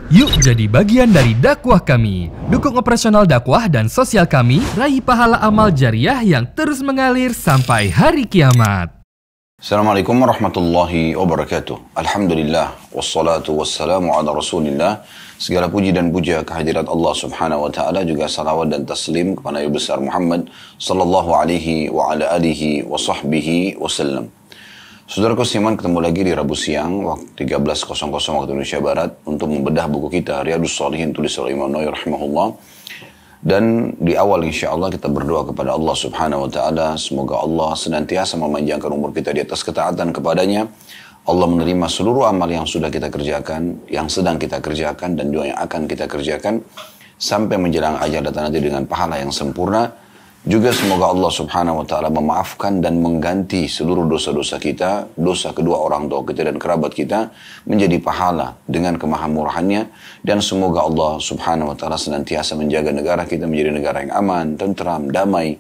Yuk jadi bagian dari dakwah kami. Dukung operasional dakwah dan sosial kami, raih pahala amal jariah yang terus mengalir sampai hari kiamat. Assalamualaikum warahmatullahi wabarakatuh. Alhamdulillah, wassalatu wassalamu ala rasulillah. Segala puji dan puja kehadirat Allah subhanahu wa ta'ala, juga salawat dan taslim kepada Nabi besar Muhammad sallallahu alaihi wa ala alihi wa sahbihi wasallam. Saudaraku seiman, ketemu lagi di Rabu siang waktu 13.00 waktu Indonesia Barat untuk membedah buku kita Riyadhus Shalihin tulis oleh Imam Nawawi rahimahullah. Dan di awal insya Allah kita berdoa kepada Allah subhanahu wa ta'ala, semoga Allah senantiasa memanjangkan umur kita di atas ketaatan kepadanya. Allah menerima seluruh amal yang sudah kita kerjakan, yang sedang kita kerjakan, dan juga yang akan kita kerjakan sampai menjelang ajal datang nanti dengan pahala yang sempurna. Juga semoga Allah subhanahu wa ta'ala memaafkan dan mengganti seluruh dosa-dosa kita, dosa kedua orang tua kita dan kerabat kita, menjadi pahala dengan kemahamurahannya. Dan semoga Allah subhanahu wa ta'ala senantiasa menjaga negara kita menjadi negara yang aman, tentram, damai,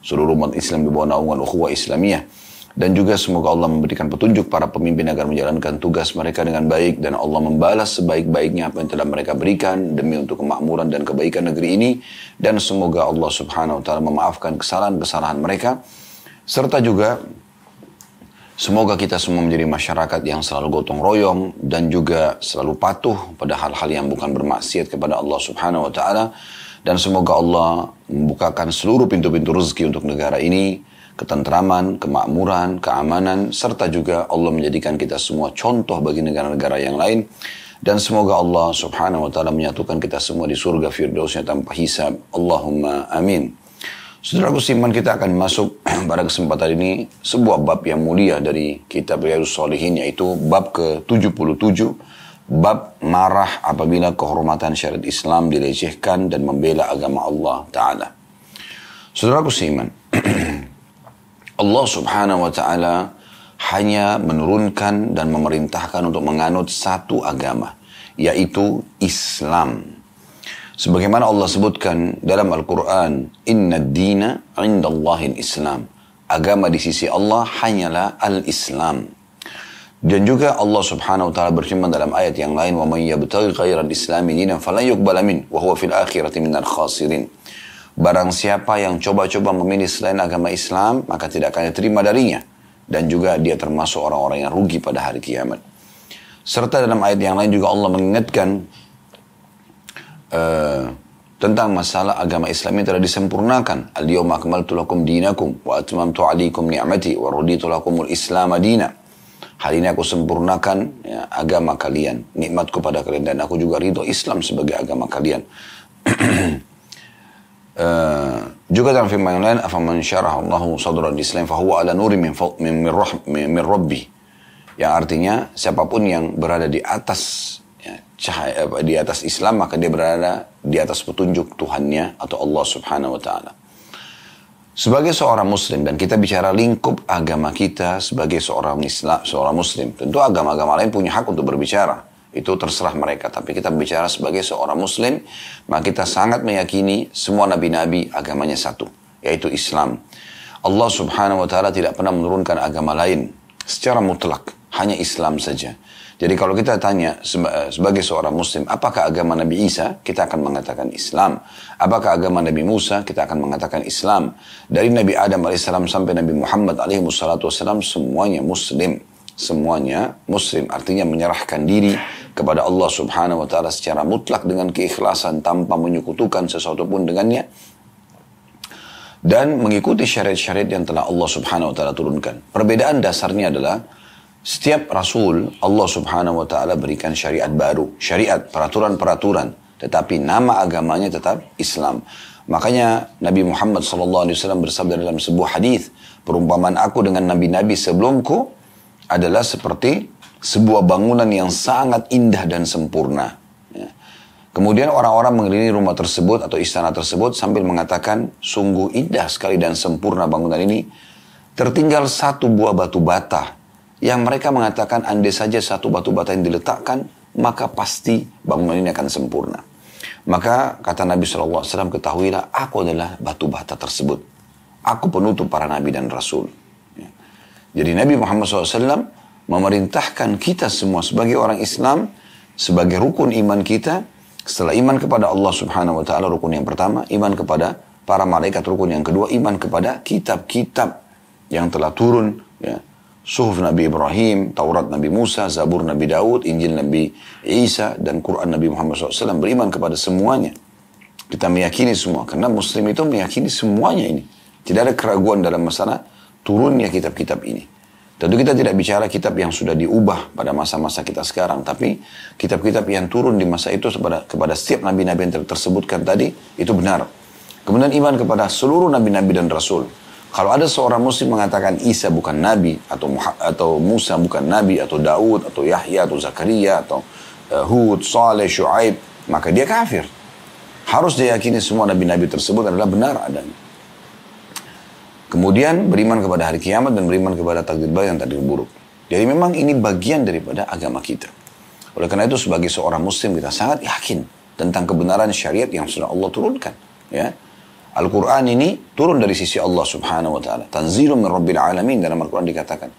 seluruh umat Islam di bawah naungan ukhuwah Islamiyah. Dan juga semoga Allah memberikan petunjuk para pemimpin agar menjalankan tugas mereka dengan baik, dan Allah membalas sebaik-baiknya apa yang telah mereka berikan demi untuk kemakmuran dan kebaikan negeri ini. Dan semoga Allah subhanahu wa ta'ala memaafkan kesalahan-kesalahan mereka. Serta juga semoga kita semua menjadi masyarakat yang selalu gotong royong dan juga selalu patuh pada hal-hal yang bukan bermaksiat kepada Allah subhanahu wa ta'ala. Dan semoga Allah membukakan seluruh pintu-pintu rezeki untuk negara ini, ketentraman, kemakmuran, keamanan, serta juga Allah menjadikan kita semua contoh bagi negara-negara yang lain. Dan semoga Allah subhanahu wa ta'ala menyatukan kita semua di surga firdausnya tanpa hisab. Allahumma amin. Saudaraku seiman, kita akan masuk pada kesempatan ini sebuah bab yang mulia dari kitab Riyadhus Shalihin, yaitu bab ke-77, bab marah apabila kehormatan syariat Islam dilecehkan dan membela agama Allah Ta'ala. Saudaraku seiman, Allah subhanahu wa ta'ala hanya menurunkan dan memerintahkan untuk menganut satu agama, yaitu Islam. Sebagaimana Allah sebutkan dalam Al-Quran, Inna ad-dina indallahil Islam. Agama di sisi Allah hanyalah al-Islam. Dan juga Allah subhanahu wa ta'ala berfirman dalam ayat yang lain, وَمَنْ يَبْتَغِ غَيْرَ الْإِسْلَامِ دِينًا فَلَنْ يُقْبَلَ مِنْهُ وَهُوَ فِي الْآخِرَةِ مِنَ الْخَاسِرِينَ. Barang siapa yang coba-coba memilih selain agama Islam, maka tidak akan diterima darinya. Dan juga dia termasuk orang-orang yang rugi pada hari kiamat. Serta dalam ayat yang lain juga Allah mengingatkan tentang masalah agama Islam yang telah disempurnakan. Al-yawma akmaltu lakum dinakum wa atmamtu alaikum ni'mati wa raditu lakumul Islam dina. Hari ini aku sempurnakan agama kalian, nikmatku pada kalian, dan aku juga ridho Islam sebagai agama kalian. Juga dalam firman yang lain, afaman syaraha Allahu sadran Islam fahuwa ala nuri min rabbih, yang artinya siapapun yang berada di atas cahaya, di atas Islam, maka dia berada di atas petunjuk Tuhannya atau Allah subhanahu wa ta'ala. Sebagai seorang muslim, dan kita bicara lingkup agama kita sebagai seorang Islam, seorang muslim, tentu agama-agama lain punya hak untuk berbicara. Itu terserah mereka. Tapi kita bicara sebagai seorang muslim, maka kita sangat meyakini semua nabi-nabi agamanya satu, yaitu Islam. Allah subhanahu wa ta'ala tidak pernah menurunkan agama lain secara mutlak, hanya Islam saja. Jadi kalau kita tanya sebagai seorang muslim, apakah agama Nabi Isa? Kita akan mengatakan Islam. Apakah agama Nabi Musa? Kita akan mengatakan Islam. Dari Nabi Adam AS sampai Nabi Muhammad AS, semuanya muslim. Semuanya muslim, artinya menyerahkan diri kepada Allah subhanahu wa ta'ala secara mutlak dengan keikhlasan tanpa menyekutukan sesuatu pun dengannya, dan mengikuti syariat-syariat yang telah Allah subhanahu wa ta'ala turunkan. Perbedaan dasarnya adalah setiap rasul Allah subhanahu wa ta'ala berikan syariat baru, syariat, peraturan-peraturan, tetapi nama agamanya tetap Islam. Makanya Nabi Muhammad SAW bersabda dalam sebuah hadis, perumpamaan aku dengan nabi-nabi sebelumku adalah seperti sebuah bangunan yang sangat indah dan sempurna. Ya. Kemudian orang-orang mengelilingi rumah tersebut atau istana tersebut sambil mengatakan, sungguh indah sekali dan sempurna bangunan ini. Tertinggal satu buah batu bata yang mereka mengatakan, andai saja satu batu bata yang diletakkan, maka pasti bangunan ini akan sempurna. Maka kata Nabi SAW, ketahuilah aku adalah batu bata tersebut. Aku penutup para nabi dan rasul. Jadi Nabi Muhammad SAW memerintahkan kita semua sebagai orang Islam sebagai rukun iman kita, setelah iman kepada Allah Subhanahu wa taala rukun yang pertama, iman kepada para malaikat rukun yang kedua, iman kepada kitab-kitab yang telah turun, ya. Suhuf Nabi Ibrahim, Taurat Nabi Musa, Zabur Nabi Daud, Injil Nabi Isa, dan Quran Nabi Muhammad SAW. Beriman kepada semuanya. Kita meyakini semua. Karena Muslim itu meyakini semuanya ini. Tidak ada keraguan dalam masalah turunnya kitab-kitab ini. Tentu kita tidak bicara kitab yang sudah diubah pada masa-masa kita sekarang. Tapi kitab-kitab yang turun di masa itu kepada setiap nabi-nabi yang tersebutkan tadi, itu benar. Kemudian iman kepada seluruh nabi-nabi dan rasul. Kalau ada seorang muslim mengatakan Isa bukan nabi, atau Musa bukan nabi, atau Daud, atau Yahya, atau Zakaria, atau Hud, Saleh, Shu'aib, maka dia kafir. Harus diyakini semua nabi-nabi tersebut adalah benar adanya. Kemudian beriman kepada hari kiamat dan beriman kepada takdir baik dan takdir buruk. Jadi memang ini bagian daripada agama kita. Oleh karena itu sebagai seorang muslim kita sangat yakin tentang kebenaran syariat yang sudah Allah turunkan. Ya. Al-Quran ini turun dari sisi Allah Subhanahu wa ta'ala. Tanzilun min Rabbil Alamin, dalam Al-Quran dikatakan.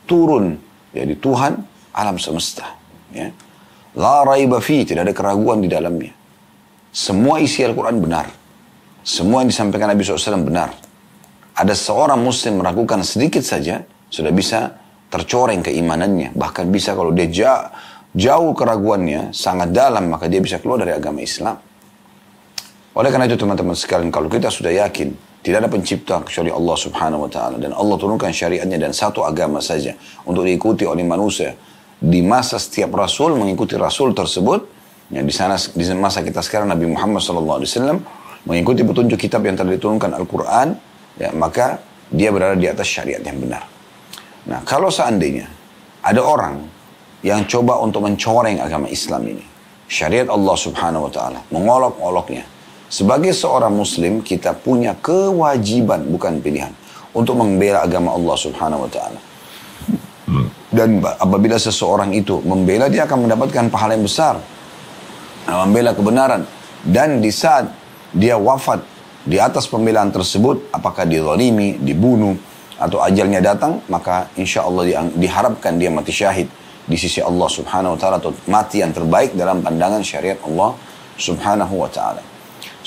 Turun dari Tuhan alam semesta. Ya. La raiba fi, tidak ada keraguan di dalamnya. Semua isi Al-Quran benar. Semua yang disampaikan Nabi SAW benar. Ada seorang muslim meragukan sedikit saja, sudah bisa tercoreng keimanannya. Bahkan bisa kalau dia jauh keraguannya, sangat dalam, maka dia bisa keluar dari agama Islam. Oleh karena itu teman-teman sekalian, kalau kita sudah yakin tidak ada pencipta kecuali Allah Subhanahu wa taala dan Allah turunkan syariatnya dan satu agama saja untuk diikuti oleh manusia, di masa setiap rasul mengikuti rasul tersebut, ya, di masa kita sekarang Nabi Muhammad SAW mengikuti petunjuk kitab yang telah diturunkan Al-Quran, ya, maka dia berada di atas syariat yang benar. Nah, kalau seandainya ada orang yang coba untuk mencoreng agama Islam ini, syariat Allah Subhanahu wa taala, mengolok-oloknya, sebagai seorang muslim kita punya kewajiban, bukan pilihan, untuk membela agama Allah Subhanahu wa taala. Dan apabila seseorang itu membela, dia akan mendapatkan pahala yang besar, membela kebenaran. Dan di saat dia wafat di atas pembelaan tersebut, apakah dizalimi, dibunuh, atau ajalnya datang, maka insya Allah diharapkan dia mati syahid di sisi Allah Subhanahu wa taala, atau mati yang terbaik dalam pandangan syariat Allah Subhanahu wa taala.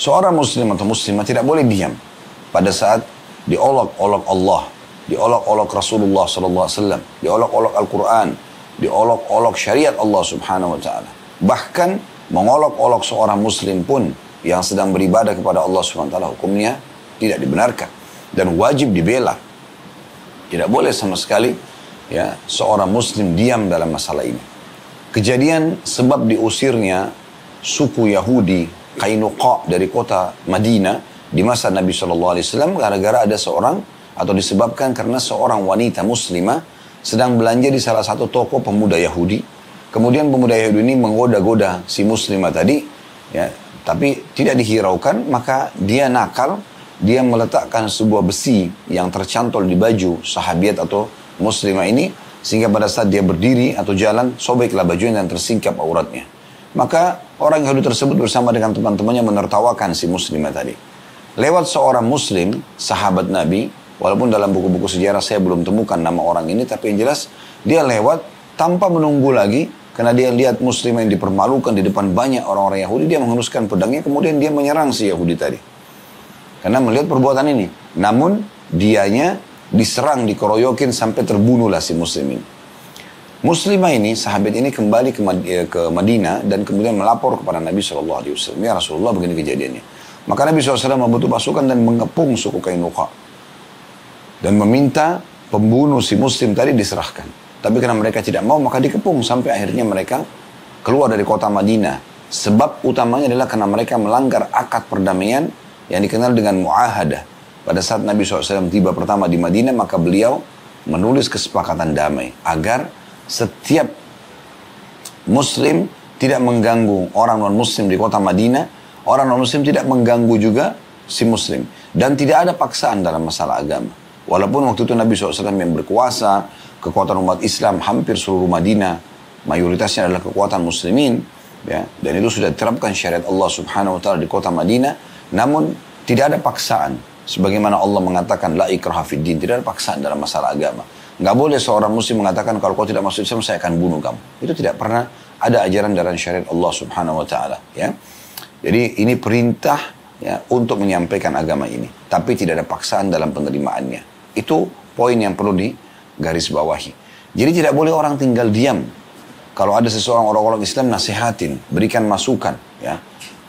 Seorang muslim atau muslimah tidak boleh diam pada saat diolok-olok Allah, diolok-olok Rasulullah SAW, diolok-olok Al-Quran, diolok-olok syariat Allah Subhanahu wa taala. Bahkan mengolok-olok seorang muslim pun yang sedang beribadah kepada Allah Subhanahu wa taala, hukumnya tidak dibenarkan dan wajib dibela. Tidak boleh sama sekali, ya, seorang muslim diam dalam masalah ini. Kejadian sebab diusirnya suku Yahudi Qainuqa dari kota Madinah di masa Nabi SAW gara-gara ada seorang, atau disebabkan karena seorang wanita muslimah sedang belanja di salah satu toko pemuda Yahudi. Kemudian pemuda Yahudi ini menggoda-goda si muslimah tadi, ya, tapi tidak dihiraukan, maka dia nakal, dia meletakkan sebuah besi yang tercantol di baju sahabiat atau muslimah ini, sehingga pada saat dia berdiri atau jalan, sobeklah bajunya dan tersingkap auratnya. Maka orang Yahudi tersebut bersama dengan teman-temannya menertawakan si muslimah tadi. Lewat seorang muslim, sahabat Nabi, walaupun dalam buku-buku sejarah saya belum temukan nama orang ini, tapi yang jelas dia lewat tanpa menunggu lagi, karena dia lihat muslimah yang dipermalukan di depan banyak orang-orang Yahudi, dia menghunuskan pedangnya, kemudian dia menyerang si Yahudi tadi. Karena melihat perbuatan ini. Namun dianya diserang, dikeroyokin sampai terbunuhlah si muslim ini. Muslimah ini, sahabat ini kembali ke Madinah dan kemudian melapor kepada Nabi SAW. Ya Rasulullah, begini kejadiannya. Maka Nabi SAW membentuk pasukan dan mengepung suku Qainuqa. Dan meminta pembunuh si muslim tadi diserahkan. Tapi karena mereka tidak mau, maka dikepung sampai akhirnya mereka keluar dari kota Madinah. Sebab utamanya adalah karena mereka melanggar akad perdamaian yang dikenal dengan mu'ahadah. Pada saat Nabi SAW tiba pertama di Madinah, maka beliau menulis kesepakatan damai agar setiap muslim tidak mengganggu orang non-muslim di kota Madinah, orang non-muslim tidak mengganggu juga si muslim. Dan tidak ada paksaan dalam masalah agama. Walaupun waktu itu Nabi SAW yang berkuasa, kekuatan umat Islam hampir seluruh Madinah, mayoritasnya adalah kekuatan muslimin, ya, dan itu sudah diterapkan syariat Allah Subhanahu wa taala di kota Madinah, namun tidak ada paksaan. Sebagaimana Allah mengatakan la ikraha fid din, tidak ada paksaan dalam masalah agama. Nggak boleh seorang muslim mengatakan kalau kau tidak masuk Islam saya akan bunuh kamu. Itu tidak pernah ada ajaran dalam syariat Allah Subhanahu wa taala, ya. Jadi ini perintah, ya, untuk menyampaikan agama ini, tapi tidak ada paksaan dalam penerimaannya. Itu poin yang perlu digarisbawahi. Jadi tidak boleh orang tinggal diam. Kalau ada seseorang orang-orang Islam, nasihatin, berikan masukan, ya.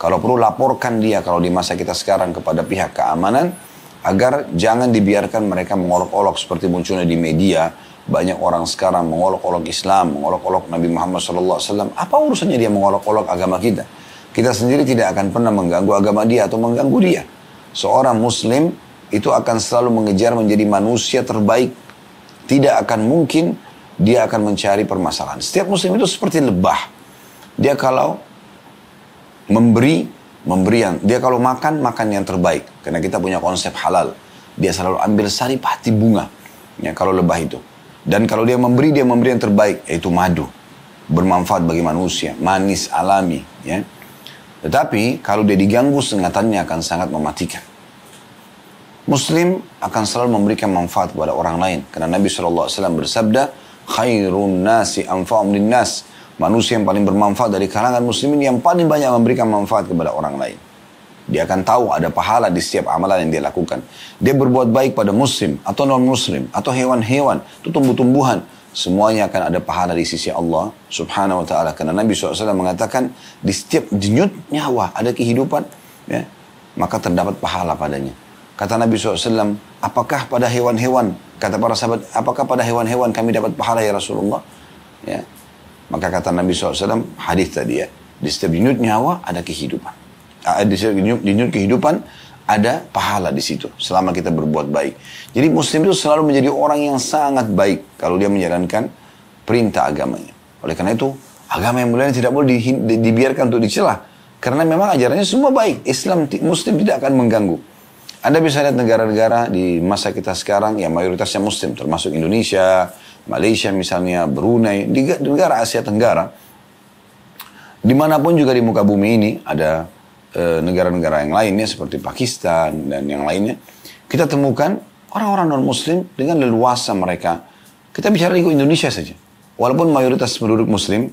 Kalau perlu laporkan dia kalau di masa kita sekarang kepada pihak keamanan, agar jangan dibiarkan mereka mengolok-olok seperti munculnya di media. Banyak orang sekarang mengolok-olok Islam, mengolok-olok Nabi Muhammad SAW. Apa urusannya dia mengolok-olok agama kita? Kita sendiri tidak akan pernah mengganggu agama dia atau mengganggu dia. Seorang muslim itu akan selalu mengejar menjadi manusia terbaik. Tidak akan mungkin dia akan mencari permasalahan. Setiap muslim itu seperti lebah. Dia kalau memberian. Dia kalau makan yang terbaik. Karena kita punya konsep halal. Dia selalu ambil saripati bunga. Ya, kalau lebah itu. Dan kalau dia memberi yang terbaik. Yaitu madu. Bermanfaat bagi manusia. Manis, alami. Ya. Tetapi kalau dia diganggu, sengatannya akan sangat mematikan. Muslim akan selalu memberikan manfaat kepada orang lain. Karena Nabi SAW bersabda, khairun nasi anfa'um linnas. Manusia yang paling bermanfaat dari kalangan muslimin yang paling banyak memberikan manfaat kepada orang lain. Dia akan tahu ada pahala di setiap amalan yang dia lakukan. Dia berbuat baik pada muslim atau non-muslim atau hewan-hewan, itu tumbuh-tumbuhan. Semuanya akan ada pahala di sisi Allah Subhanahu wa ta'ala. Karena Nabi SAW mengatakan di setiap denyut nyawa ada kehidupan, ya, maka terdapat pahala padanya. Kata Nabi SAW, apakah pada hewan-hewan, kata para sahabat, apakah pada hewan-hewan kami dapat pahala ya Rasulullah? Ya. Maka kata Nabi SAW, hadis tadi, ya, di setiap denyut nyawa ada kehidupan. Di setiap denyut kehidupan ada pahala di situ selama kita berbuat baik. Jadi muslim itu selalu menjadi orang yang sangat baik kalau dia menjalankan perintah agamanya. Oleh karena itu, agama yang mulia tidak boleh dibiarkan untuk dicela. Karena memang ajarannya semua baik. Islam, muslim tidak akan mengganggu. Anda bisa lihat negara-negara di masa kita sekarang yang mayoritasnya muslim, termasuk Indonesia, Malaysia misalnya, Brunei, di negara Asia Tenggara. Dimanapun juga di muka bumi ini ada negara-negara yang lainnya seperti Pakistan dan yang lainnya. Kita temukan orang-orang non-muslim dengan leluasa mereka. Kita bicara di Indonesia saja. Walaupun mayoritas penduduk muslim,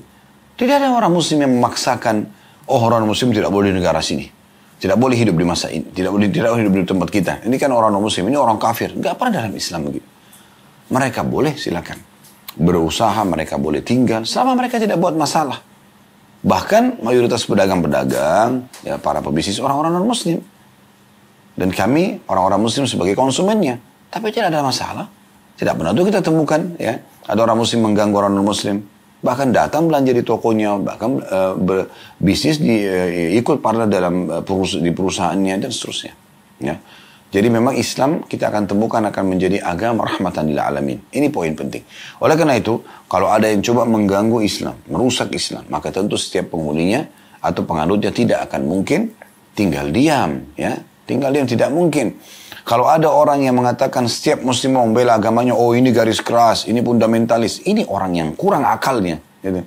tidak ada orang muslim yang memaksakan, oh orang muslim tidak boleh di negara sini. Tidak boleh hidup di masa ini. Tidak boleh hidup di tempat kita. Ini kan orang non-muslim, ini orang kafir. Nggak pernah dalam Islam begitu. Mereka boleh silakan berusaha, mereka boleh tinggal selama mereka tidak buat masalah. Bahkan mayoritas pedagang-pedagang, ya, para pebisnis orang-orang non-muslim. Dan kami orang-orang muslim sebagai konsumennya. Tapi tidak ada masalah. Tidak pernah itu kita temukan, ya, ada orang muslim mengganggu orang non-muslim. Bahkan datang belanja di tokonya, bahkan bisnis ikut partner dalam di perusahaannya dan seterusnya. Ya. Jadi memang Islam kita akan temukan akan menjadi agama rahmatan lil alamin. Ini poin penting. Oleh karena itu, kalau ada yang coba mengganggu Islam, merusak Islam, maka tentu setiap penghuninya atau penganutnya tidak akan mungkin tinggal diam, ya. Tinggal diam tidak mungkin. Kalau ada orang yang mengatakan setiap muslim mau membela agamanya, oh ini garis keras, ini fundamentalis, ini orang yang kurang akalnya, gitu.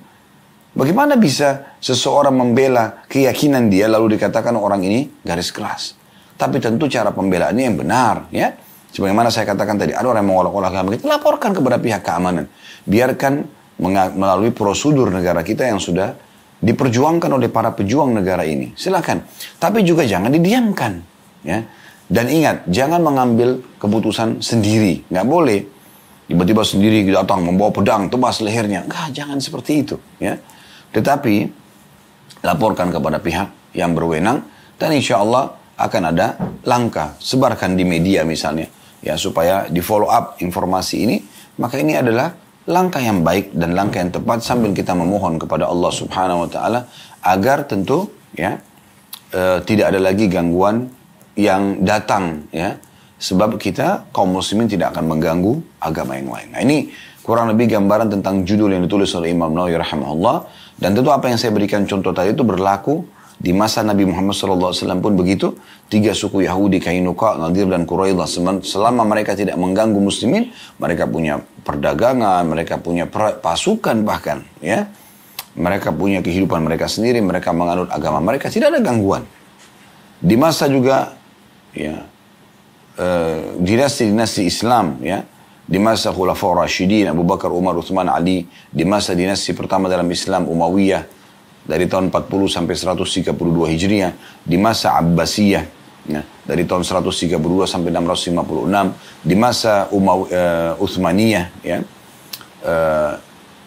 Bagaimana bisa seseorang membela keyakinan dia lalu dikatakan orang ini garis keras? Tapi tentu cara pembelaannya yang benar, ya. Sebagaimana saya katakan tadi, ada orang yang mengolok-olok agama kita, laporkan kepada pihak keamanan. Biarkan melalui prosedur negara kita yang sudah diperjuangkan oleh para pejuang negara ini. Silakan. Tapi juga jangan didiamkan, ya. Dan ingat, jangan mengambil keputusan sendiri. Nggak boleh. Tiba-tiba sendiri datang membawa pedang, tebas lehernya. Nggak, jangan seperti itu, ya. Tetapi laporkan kepada pihak yang berwenang dan insya Allah akan ada langkah, sebarkan di media misalnya, ya, supaya di follow up informasi ini. Maka ini adalah langkah yang baik dan langkah yang tepat sambil kita memohon kepada Allah Subhanahu wa taala agar tentu, ya, tidak ada lagi gangguan yang datang, ya, sebab kita kaum muslimin tidak akan mengganggu agama yang lain. Nah, ini kurang lebih gambaran tentang judul yang ditulis oleh Imam Nawawi rahimahullah. Dan tentu apa yang saya berikan contoh tadi itu berlaku di masa Nabi Muhammad SAW pun begitu. 3 suku Yahudi, Kainuka, Nadir, dan Quraidah. Selama mereka tidak mengganggu muslimin, mereka punya perdagangan, mereka punya pasukan bahkan, ya. Mereka punya kehidupan mereka sendiri, mereka menganut agama mereka, tidak ada gangguan. Di masa juga, ya, dinasti-dinasti Islam, ya, di masa Khulafaur Rasyidin, Abu Bakar, Umar, Uthman, Ali, di masa dinasti pertama dalam Islam, Umayyah, dari tahun 40 sampai 132 Hijriah, di masa Abbasiyah, ya, dari tahun 132 sampai 656, di masa Uthmaniyah, ya,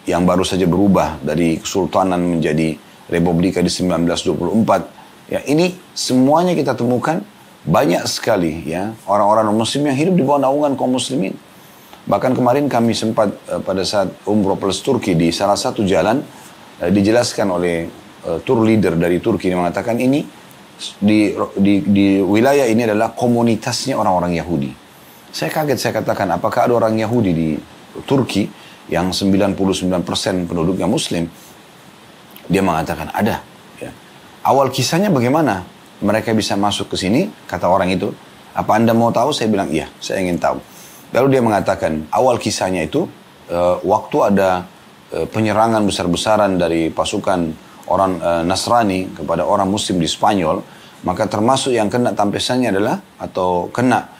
yang baru saja berubah dari kesultanan menjadi republika di 1924. Ya, ini semuanya kita temukan banyak sekali ya orang-orang muslim yang hidup di bawah naungan kaum muslimin. Bahkan kemarin kami sempat pada saat umroh plus Turki di salah satu jalan dijelaskan oleh tour leader dari Turki yang mengatakan ini di wilayah ini adalah komunitasnya orang-orang Yahudi. Saya kaget, saya katakan apakah ada orang Yahudi di Turki yang 99% penduduknya muslim? Dia mengatakan ada. Ya. Awal kisahnya bagaimana mereka bisa masuk ke sini, kata orang itu. Apa Anda mau tahu? Saya bilang iya, saya ingin tahu. Lalu dia mengatakan awal kisahnya itu waktu ada penyerangan besar-besaran dari pasukan orang Nasrani kepada orang Muslim di Spanyol, maka termasuk yang kena tampesannya adalah atau kena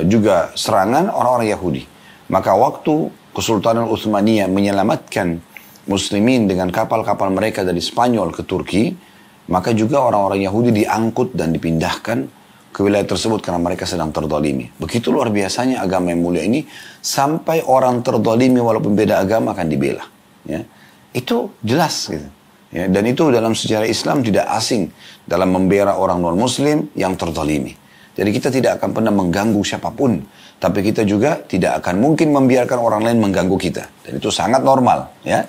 juga serangan orang-orang Yahudi. Maka waktu Kesultanan Utsmaniyah menyelamatkan Muslimin dengan kapal-kapal mereka dari Spanyol ke Turki, maka juga orang-orang Yahudi diangkut dan dipindahkan ke wilayah tersebut karena mereka sedang terdolimi. Begitu luar biasanya agama yang mulia ini, sampai orang terdolimi walaupun beda agama akan dibela. Ya. Itu jelas gitu. Ya, dan itu dalam sejarah Islam tidak asing dalam membela orang non-muslim yang terdolimi. Jadi kita tidak akan pernah mengganggu siapapun, tapi kita juga tidak akan mungkin membiarkan orang lain mengganggu kita. Dan itu sangat normal. Ya.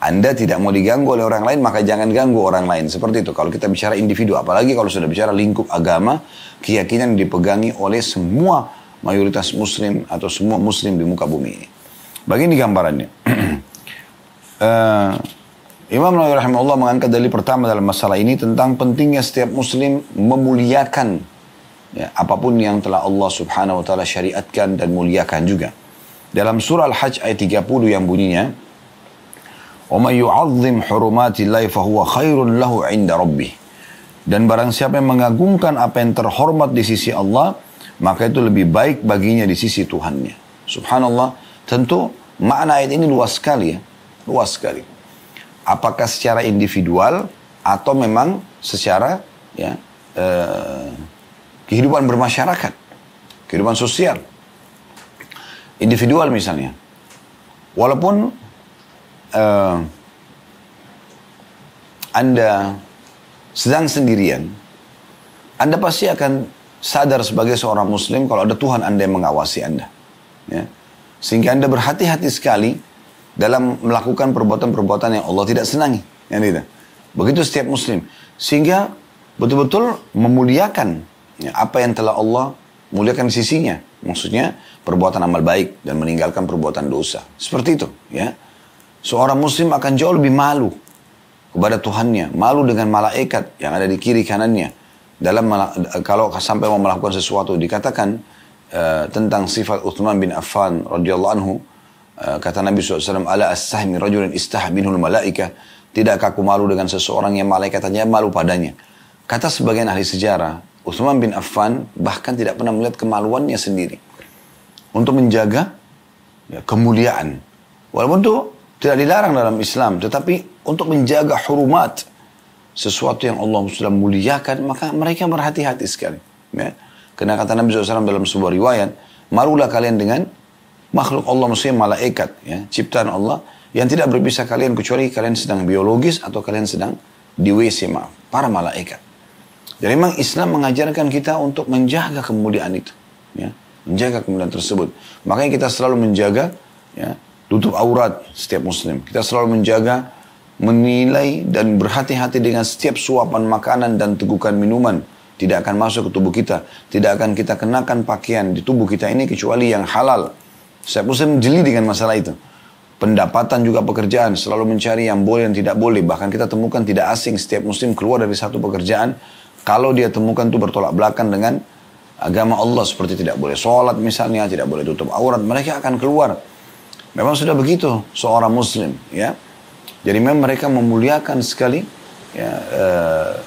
Anda tidak mau diganggu oleh orang lain, maka jangan ganggu orang lain. Seperti itu. Kalau kita bicara individu, apalagi kalau sudah bicara lingkup agama, keyakinan yang dipegangi oleh semua mayoritas muslim atau semua muslim di muka bumi ini. Begini gambarannya. Imam Nawawi rahimahullah mengangkat dalil pertama dalam masalah ini tentang pentingnya setiap muslim memuliakan ya, apapun yang telah Allah subhanahu wa ta'ala syariatkan dan muliakan juga. Dalam surah Al-Hajj ayat 30 yang bunyinya, وَمَنْ يُعَظِّمْ حُرُمَاتِ اللَّهِ فَهُوَ خَيْرٌ لَهُ عِنْدَ رَبِّهِ. Dan barang siapa yang mengagungkan apa yang terhormat di sisi Allah, maka itu lebih baik baginya di sisi Tuhannya. Subhanallah, tentu makna ayat ini luas sekali ya. Luas sekali. Apakah secara individual atau memang secara ya, kehidupan bermasyarakat, kehidupan sosial. Individual misalnya. Walaupun Anda sedang sendirian, Anda pasti akan sadar sebagai seorang muslim kalau ada Tuhan Anda yang mengawasi Anda. Ya. Sehingga Anda berhati-hati sekali dalam melakukan perbuatan-perbuatan yang Allah tidak senangi. Ya, begitu setiap muslim. Sehingga betul-betul memuliakan ya, apa yang telah Allah muliakan di sisinya. Maksudnya perbuatan amal baik dan meninggalkan perbuatan dosa. Seperti itu. Ya. Seorang muslim akan jauh lebih malu kepada Tuhannya, malu dengan malaikat yang ada di kiri kanannya. Kalau sampai mau melakukan sesuatu, dikatakan tentang sifat Uthman bin Affan radhiyallahu anhu, kata Nabi SAW, ala as-sahmi rajulun istahminul malaika, tidakkah aku malu dengan seseorang yang malaikatnya malu padanya. Kata sebagian ahli sejarah, Uthman bin Affan bahkan tidak pernah melihat kemaluannya sendiri untuk menjaga ya, kemuliaan. Walaupun itu tidak dilarang dalam Islam, tetapi untuk menjaga hurumat, sesuatu yang Allah sudah muliakan, maka mereka berhati-hati sekali. Ya. Karena kata Nabi SAW dalam sebuah riwayat, malulah kalian dengan makhluk Allah, maksudnya malaikat, ya, ciptaan Allah, yang tidak berpisah kalian kecuali kalian sedang biologis atau kalian sedang di WC, para malaikat. Jadi memang Islam mengajarkan kita untuk menjaga kemuliaan itu, ya, menjaga kemuliaan tersebut. Makanya kita selalu menjaga, ya, tutup aurat setiap muslim. Kita selalu menjaga, menilai dan berhati-hati dengan setiap suapan makanan dan tegukan minuman. Tidak akan masuk ke tubuh kita. Tidak akan kita kenakan pakaian di tubuh kita ini kecuali yang halal. Setiap muslim jeli dengan masalah itu. Pendapatan juga pekerjaan. Selalu mencari yang boleh dan tidak boleh. Bahkan kita temukan tidak asing setiap muslim keluar dari satu pekerjaan. Kalau dia temukan itu bertolak belakang dengan agama Allah. Seperti tidak boleh sholat misalnya. Tidak boleh tutup aurat. Mereka akan keluar. Memang sudah begitu seorang muslim, ya. Jadi memang mereka memuliakan sekali ya,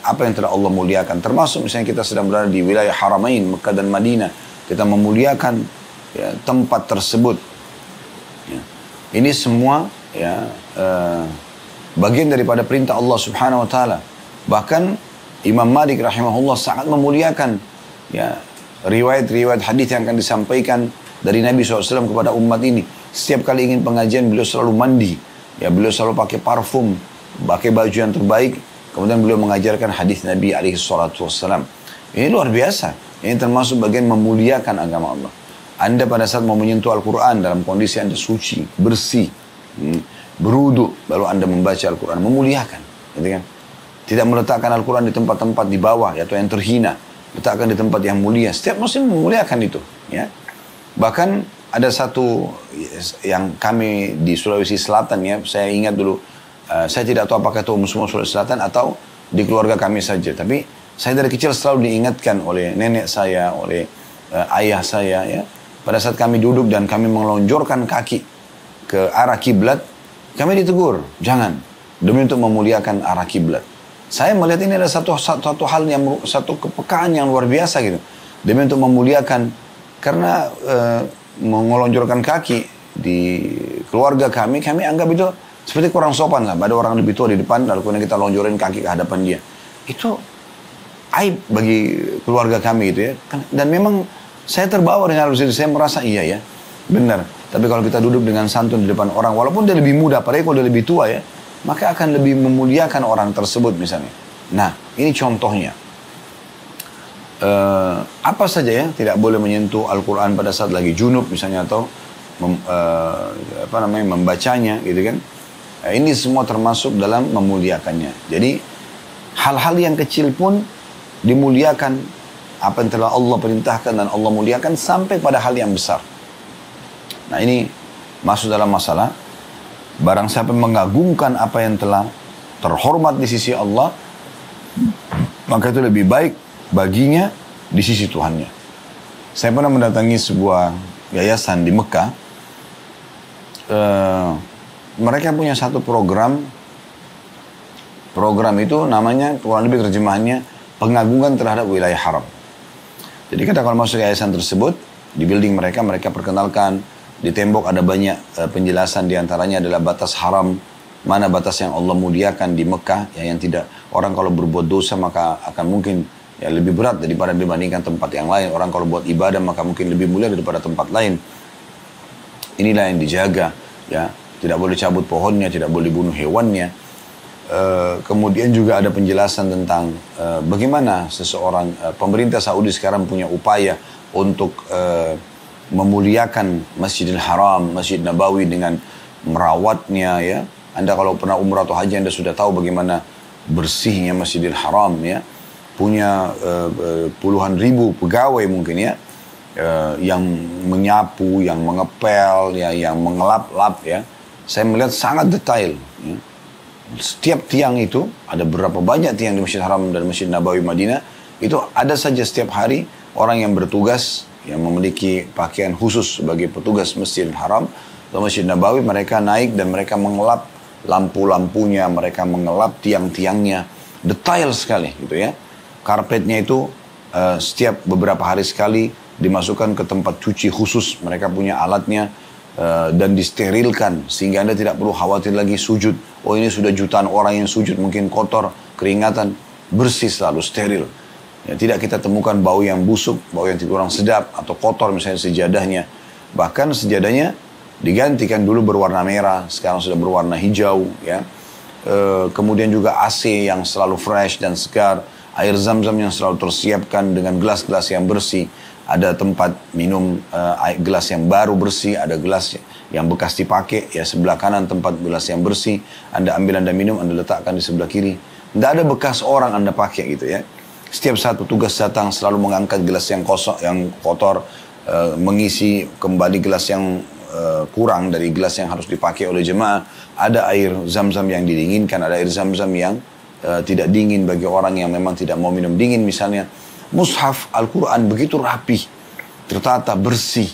apa yang telah Allah muliakan. Termasuk misalnya kita sedang berada di wilayah Haramain, Mekah dan Madinah. Kita memuliakan ya, tempat tersebut Ini semua ya bagian daripada perintah Allah Subhanahu wa taala. Bahkan Imam Malik rahimahullah sangat memuliakan ya riwayat-riwayat hadis yang akan disampaikan dari Nabi SAW kepada umat ini. Setiap kali ingin pengajian beliau selalu mandi. Ya, beliau selalu pakai parfum, pakai baju yang terbaik. Kemudian beliau mengajarkan hadis Nabi SAW. Ini luar biasa. Ini termasuk bagian memuliakan agama Allah. Anda pada saat mau menyentuh Al-Quran dalam kondisi Anda suci, bersih, berudu, baru Anda membaca Al-Quran, memuliakan. Gitu kan? Tidak meletakkan Al-Quran di tempat-tempat di bawah atau yang terhina. Letakkan di tempat yang mulia. Setiap muslim memuliakan itu. Ya. Bahkan ada satu yang kami di Sulawesi Selatan ya, saya ingat dulu, saya tidak tahu apakah itu semua Sulawesi Selatan atau di keluarga kami saja. Tapi saya dari kecil selalu diingatkan oleh nenek saya, oleh ayah saya ya. Pada saat kami duduk dan kami melonjorkan kaki ke arah kiblat, kami ditegur, jangan, demi untuk memuliakan arah kiblat. Saya melihat ini adalah satu hal yang, satu kepekaan yang luar biasa gitu. Demi untuk memuliakan, karena mengelonjorkan kaki di keluarga kami anggap itu seperti kurang sopan lah. Ada orang lebih tua di depan, lalu kemudian kita lonjorin kaki ke hadapan dia. Itu aib bagi keluarga kami gitu ya. Dan memang saya terbawa dengan hal itu, saya merasa iya ya, benar. Tapi kalau kita duduk dengan santun di depan orang, walaupun dia lebih muda, apalagi kalau dia lebih tua ya, maka akan lebih memuliakan orang tersebut misalnya. Nah, ini contohnya. Apa saja ya, tidak boleh menyentuh Al-Quran pada saat lagi junub misalnya, atau membacanya gitu kan. Ini semua termasuk dalam memuliakannya. Jadi, hal-hal yang kecil pun dimuliakan, apa yang telah Allah perintahkan dan Allah muliakan, sampai pada hal yang besar. Nah, ini masuk dalam masalah barang siapa mengagungkan apa yang telah terhormat di sisi Allah, maka itu lebih baik baginya di sisi Tuhannya. Saya pernah mendatangi sebuah yayasan di Mekah. Mereka punya satu program itu namanya, kurang lebih terjemahannya, pengagungan terhadap wilayah haram. Jadi kita kalau masuk yayasan tersebut, di building mereka perkenalkan, di tembok ada banyak penjelasan, diantaranya adalah batas haram, mana batas yang Allah muliakan di Mekah, ya, yang tidak, orang kalau berbuat dosa maka akan mungkin ya lebih berat daripada dibandingkan tempat yang lain. Orang kalau buat ibadah maka mungkin lebih mulia daripada tempat lain. Inilah yang dijaga, ya, tidak boleh cabut pohonnya, tidak boleh bunuh hewannya. Kemudian juga ada penjelasan tentang bagaimana seseorang, pemerintah Saudi sekarang punya upaya untuk memuliakan Masjidil Haram, Masjid Nabawi dengan merawatnya ya. Anda kalau pernah umrah atau haji, Anda sudah tahu bagaimana bersihnya Masjidil Haram ya. Punya puluhan ribu pegawai mungkin ya, yang menyapu, yang mengepel, ya, yang mengelap-lap ya. Saya melihat sangat detail ya. Setiap tiang itu, ada berapa banyak tiang di Masjid Haram dan Masjid Nabawi Madinah, itu ada saja setiap hari orang yang bertugas, yang memiliki pakaian khusus sebagai petugas Masjidil Haram atau Masjid Nabawi. Mereka naik dan mereka mengelap lampu-lampunya, mereka mengelap tiang-tiangnya, detail sekali gitu ya. Karpetnya itu setiap beberapa hari sekali dimasukkan ke tempat cuci khusus, mereka punya alatnya, dan disterilkan sehingga Anda tidak perlu khawatir lagi sujud. Oh, ini sudah jutaan orang yang sujud, mungkin kotor, keringatan, bersih selalu, steril. Ya, tidak kita temukan bau yang busuk, bau yang tidak kurang sedap, atau kotor misalnya sejadahnya. Bahkan sejadahnya digantikan, dulu berwarna merah, sekarang sudah berwarna hijau. Ya. Kemudian juga AC yang selalu fresh dan segar, air zam-zam yang selalu tersiapkan dengan gelas-gelas yang bersih. Ada tempat minum gelas yang baru bersih, ada gelas yang bekas dipakai, ya sebelah kanan tempat gelas yang bersih. Anda ambil, Anda minum, Anda letakkan di sebelah kiri. Tidak ada bekas orang Anda pakai gitu ya. Setiap saat petugas datang selalu mengangkat gelas yang kosong, yang kotor, mengisi kembali gelas yang kurang dari gelas yang harus dipakai oleh jemaah. Ada air zam-zam yang didinginkan, ada air zam-zam yang tidak dingin bagi orang yang memang tidak mau minum dingin misalnya. Mushaf Al-Quran begitu rapih, tertata, bersih.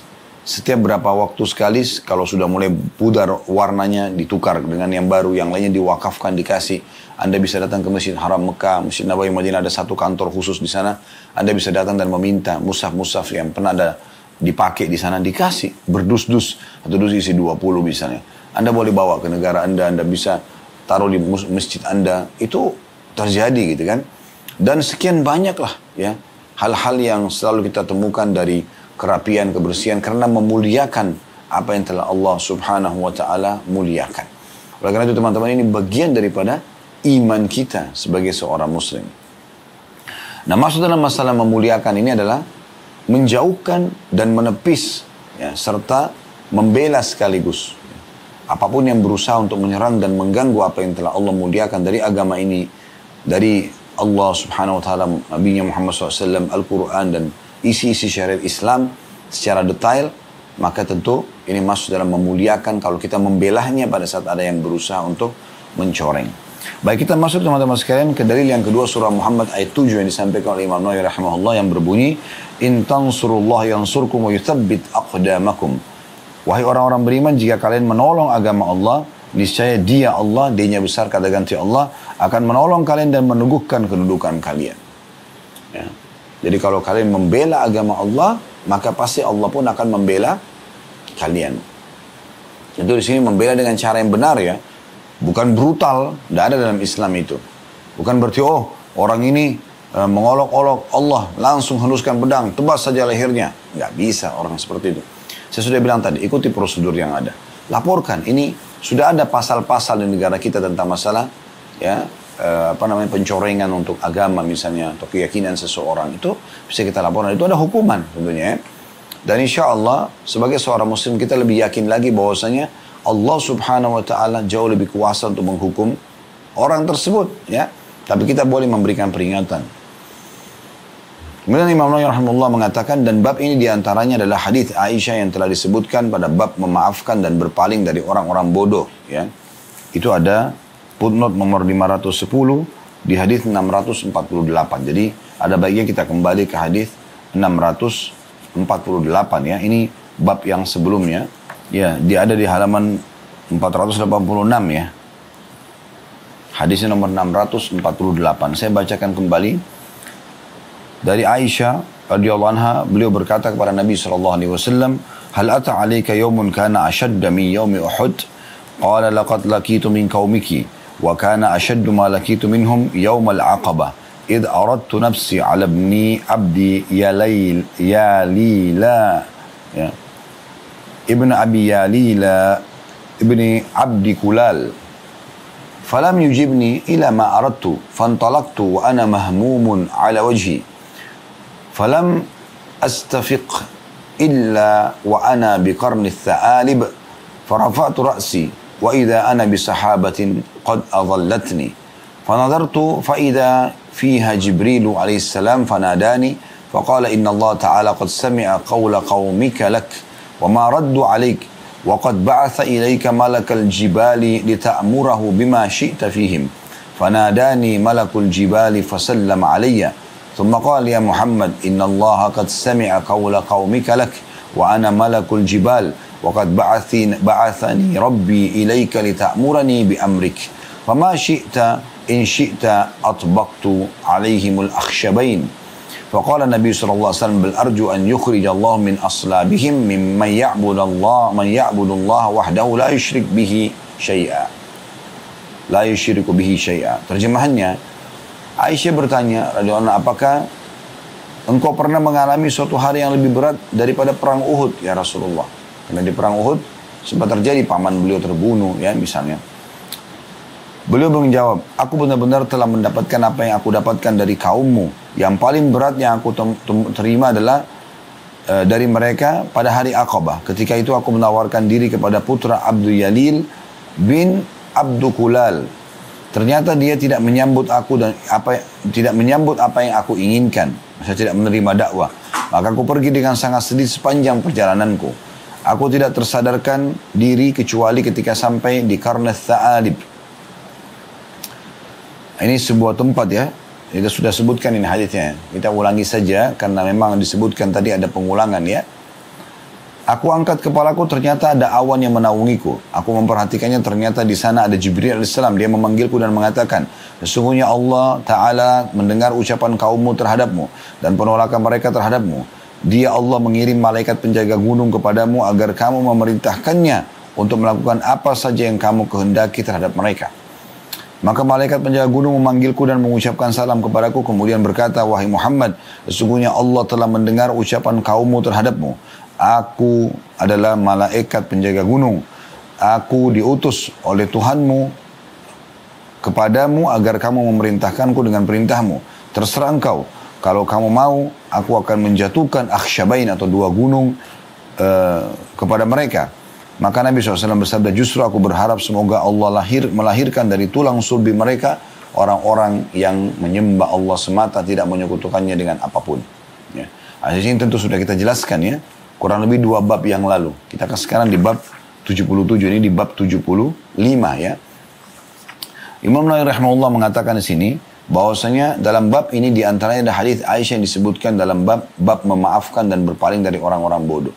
Setiap berapa waktu sekali, kalau sudah mulai pudar warnanya, ditukar dengan yang baru, yang lainnya diwakafkan, dikasih. Anda bisa datang ke Masjid Haram Mekah, Masjid Nabawi Madinah, ada satu kantor khusus di sana. Anda bisa datang dan meminta mushaf-mushaf yang pernah ada dipakai di sana, dikasih berdus-dus, atau dus isi 20 misalnya. Anda boleh bawa ke negara Anda bisa taruh di masjid Anda. Itu terjadi gitu kan. Dan sekian banyaklah ya hal-hal yang selalu kita temukan dari kerapian, kebersihan karena memuliakan apa yang telah Allah Subhanahu wa taala muliakan. Oleh karena itu teman-teman, ini bagian daripada iman kita sebagai seorang muslim. Nah, maksud dalam masalah memuliakan ini adalah menjauhkan dan menepis ya, serta membela sekaligus apapun yang berusaha untuk menyerang dan mengganggu apa yang telah Allah muliakan dari agama ini, dari Allah Subhanahu wa taala, Nabi Muhammad SAW, Al-Quran dan isi-isi syariat Islam secara detail, maka tentu ini masuk dalam memuliakan kalau kita membelahnya pada saat ada yang berusaha untuk mencoreng. Baik, kita masuk teman-teman sekalian ke dalil yang kedua, surah Muhammad ayat 7 yang disampaikan oleh Imam Nawawi rahimahullah yang berbunyi, in tansurullah yansurkum wa yuthabbit aqdamakum. Wahai orang-orang beriman, jika kalian menolong agama Allah, niscaya dia Allah, dia-nya besar kata ganti Allah, akan menolong kalian dan meneguhkan kedudukan kalian. Ya. Jadi kalau kalian membela agama Allah, maka pasti Allah pun akan membela kalian. Tentu di sini membela dengan cara yang benar ya. Bukan brutal, tidak ada dalam Islam itu. Bukan berarti, oh orang ini mengolok-olok Allah, langsung henuskan pedang, tebas saja lehernya. Nggak bisa orang seperti itu. Saya sudah bilang tadi, ikuti prosedur yang ada. Laporkan, ini sudah ada pasal-pasal di negara kita tentang masalah ya pencorengan untuk agama misalnya, atau keyakinan seseorang. Itu bisa kita laporkan, itu ada hukuman tentunya ya. Dan insya Allah, sebagai seorang muslim kita lebih yakin lagi bahwasanya Allah Subhanahu wa taala jauh lebih kuasa untuk menghukum orang tersebut ya. Tapi kita boleh memberikan peringatan. Kemudian Imam Nawawi rahimahullah mengatakan, dan bab ini diantaranya adalah hadis Aisyah yang telah disebutkan pada bab memaafkan dan berpaling dari orang-orang bodoh ya. Itu ada footnote nomor 510 di hadis 648. Jadi ada baiknya kita kembali ke hadis 648 ya. Ini bab yang sebelumnya. Ya, dia ada di halaman 486 ya. Hadisnya nomor 648. Saya bacakan kembali. Dari Aisyah radhiyallahu anha, beliau berkata kepada Nabi SAW, hal ata alayka yawmun kana ashadda min yawmi Uhud? Qala laqad lakitu min qaumiki wa kana ashaddu ma lakitu minhum yawm al-aqabah idh aradtu nafsi ala ibni abdi yalila ya. Ibn Abi Yalila Ibn Abdi Kulal falam yujibni ila ma aradtu fantalaqtu wa ana mahmumun ala wajhi falam astafiq illa wa ana biqarni الثعالب فرفعت رأسي وإذا أنا بسحابة قد أظلتني فنظرت فإذا فيها جبريل عليه السلام فناداني فقال إن الله تعالى قد سمع قول قومك لك وما ردوا عليك وقد بعث إليك ملك الجبال لتأمره بما شئت فيهم فناداني ملك الجبال فسلم علي ثم قال يا محمد إن الله قد سمع قول قومك لك وأنا ملك الجبال وقد بعثني ربي إليك لتأمرني بأمرك فما شئت إن شئت أطبقت عليهم الأخشبين فقال النبي صلى الله عليه وسلم بل أرجو أن يخرج الله من أصلابهم ممن يعبد الله وحده لا يشرك به شيئا. Terjemahannya, Aisyah bertanya radhiyallahu anha, apakah engkau pernah mengalami suatu hari yang lebih berat daripada perang Uhud ya Rasulullah? Karena di perang Uhud sempat terjadi paman beliau terbunuh ya misalnya. Beliau menjawab, aku benar-benar telah mendapatkan apa yang aku dapatkan dari kaummu. Yang paling berat yang aku terima adalah dari mereka pada hari Aqabah. Ketika itu aku menawarkan diri kepada putra Abdul Yalil bin Abdul Kulal. Ternyata dia tidak menyambut aku dan tidak menyambut apa yang aku inginkan. Saya tidak menerima dakwah. Maka aku pergi dengan sangat sedih sepanjang perjalananku. Aku tidak tersadarkan diri kecuali ketika sampai di Qarnath Tha'alib. Ini sebuah tempat ya. Kita sudah sebutkan ini hadisnya. Kita ulangi saja karena memang disebutkan tadi ada pengulangan ya. Aku angkat kepalaku, ternyata ada awan yang menaungiku. Aku memperhatikannya, ternyata di sana ada Jibril alaihissalam. Dia memanggilku dan mengatakan, sesungguhnya Allah Ta'ala mendengar ucapan kaummu terhadapmu dan penolakan mereka terhadapmu. Dia Allah mengirim malaikat penjaga gunung kepadamu agar kamu memerintahkannya untuk melakukan apa saja yang kamu kehendaki terhadap mereka. Maka malaikat penjaga gunung memanggilku dan mengucapkan salam kepadaku, kemudian berkata, wahai Muhammad, sesungguhnya Allah telah mendengar ucapan kaummu terhadapmu. Aku adalah malaikat penjaga gunung. Aku diutus oleh Tuhanmu kepadamu agar kamu memerintahkanku dengan perintahmu. Terserah engkau. Kalau kamu mau, aku akan menjatuhkan akhsyabain atau dua gunung kepada mereka. Maka Nabi SAW bersabda, justru aku berharap semoga Allah melahirkan dari tulang sulbi mereka orang-orang yang menyembah Allah semata, tidak menyekutukannya dengan apapun. Ya. Hadis ini tentu sudah kita jelaskan ya, kurang lebih 2 bab yang lalu. Kita sekarang di bab 77, ini di bab 75 ya. Imam Nawawi rahimahullah mengatakan di sini, bahwasanya dalam bab ini diantaranya ada hadis Aisyah yang disebutkan dalam bab memaafkan dan berpaling dari orang-orang bodoh.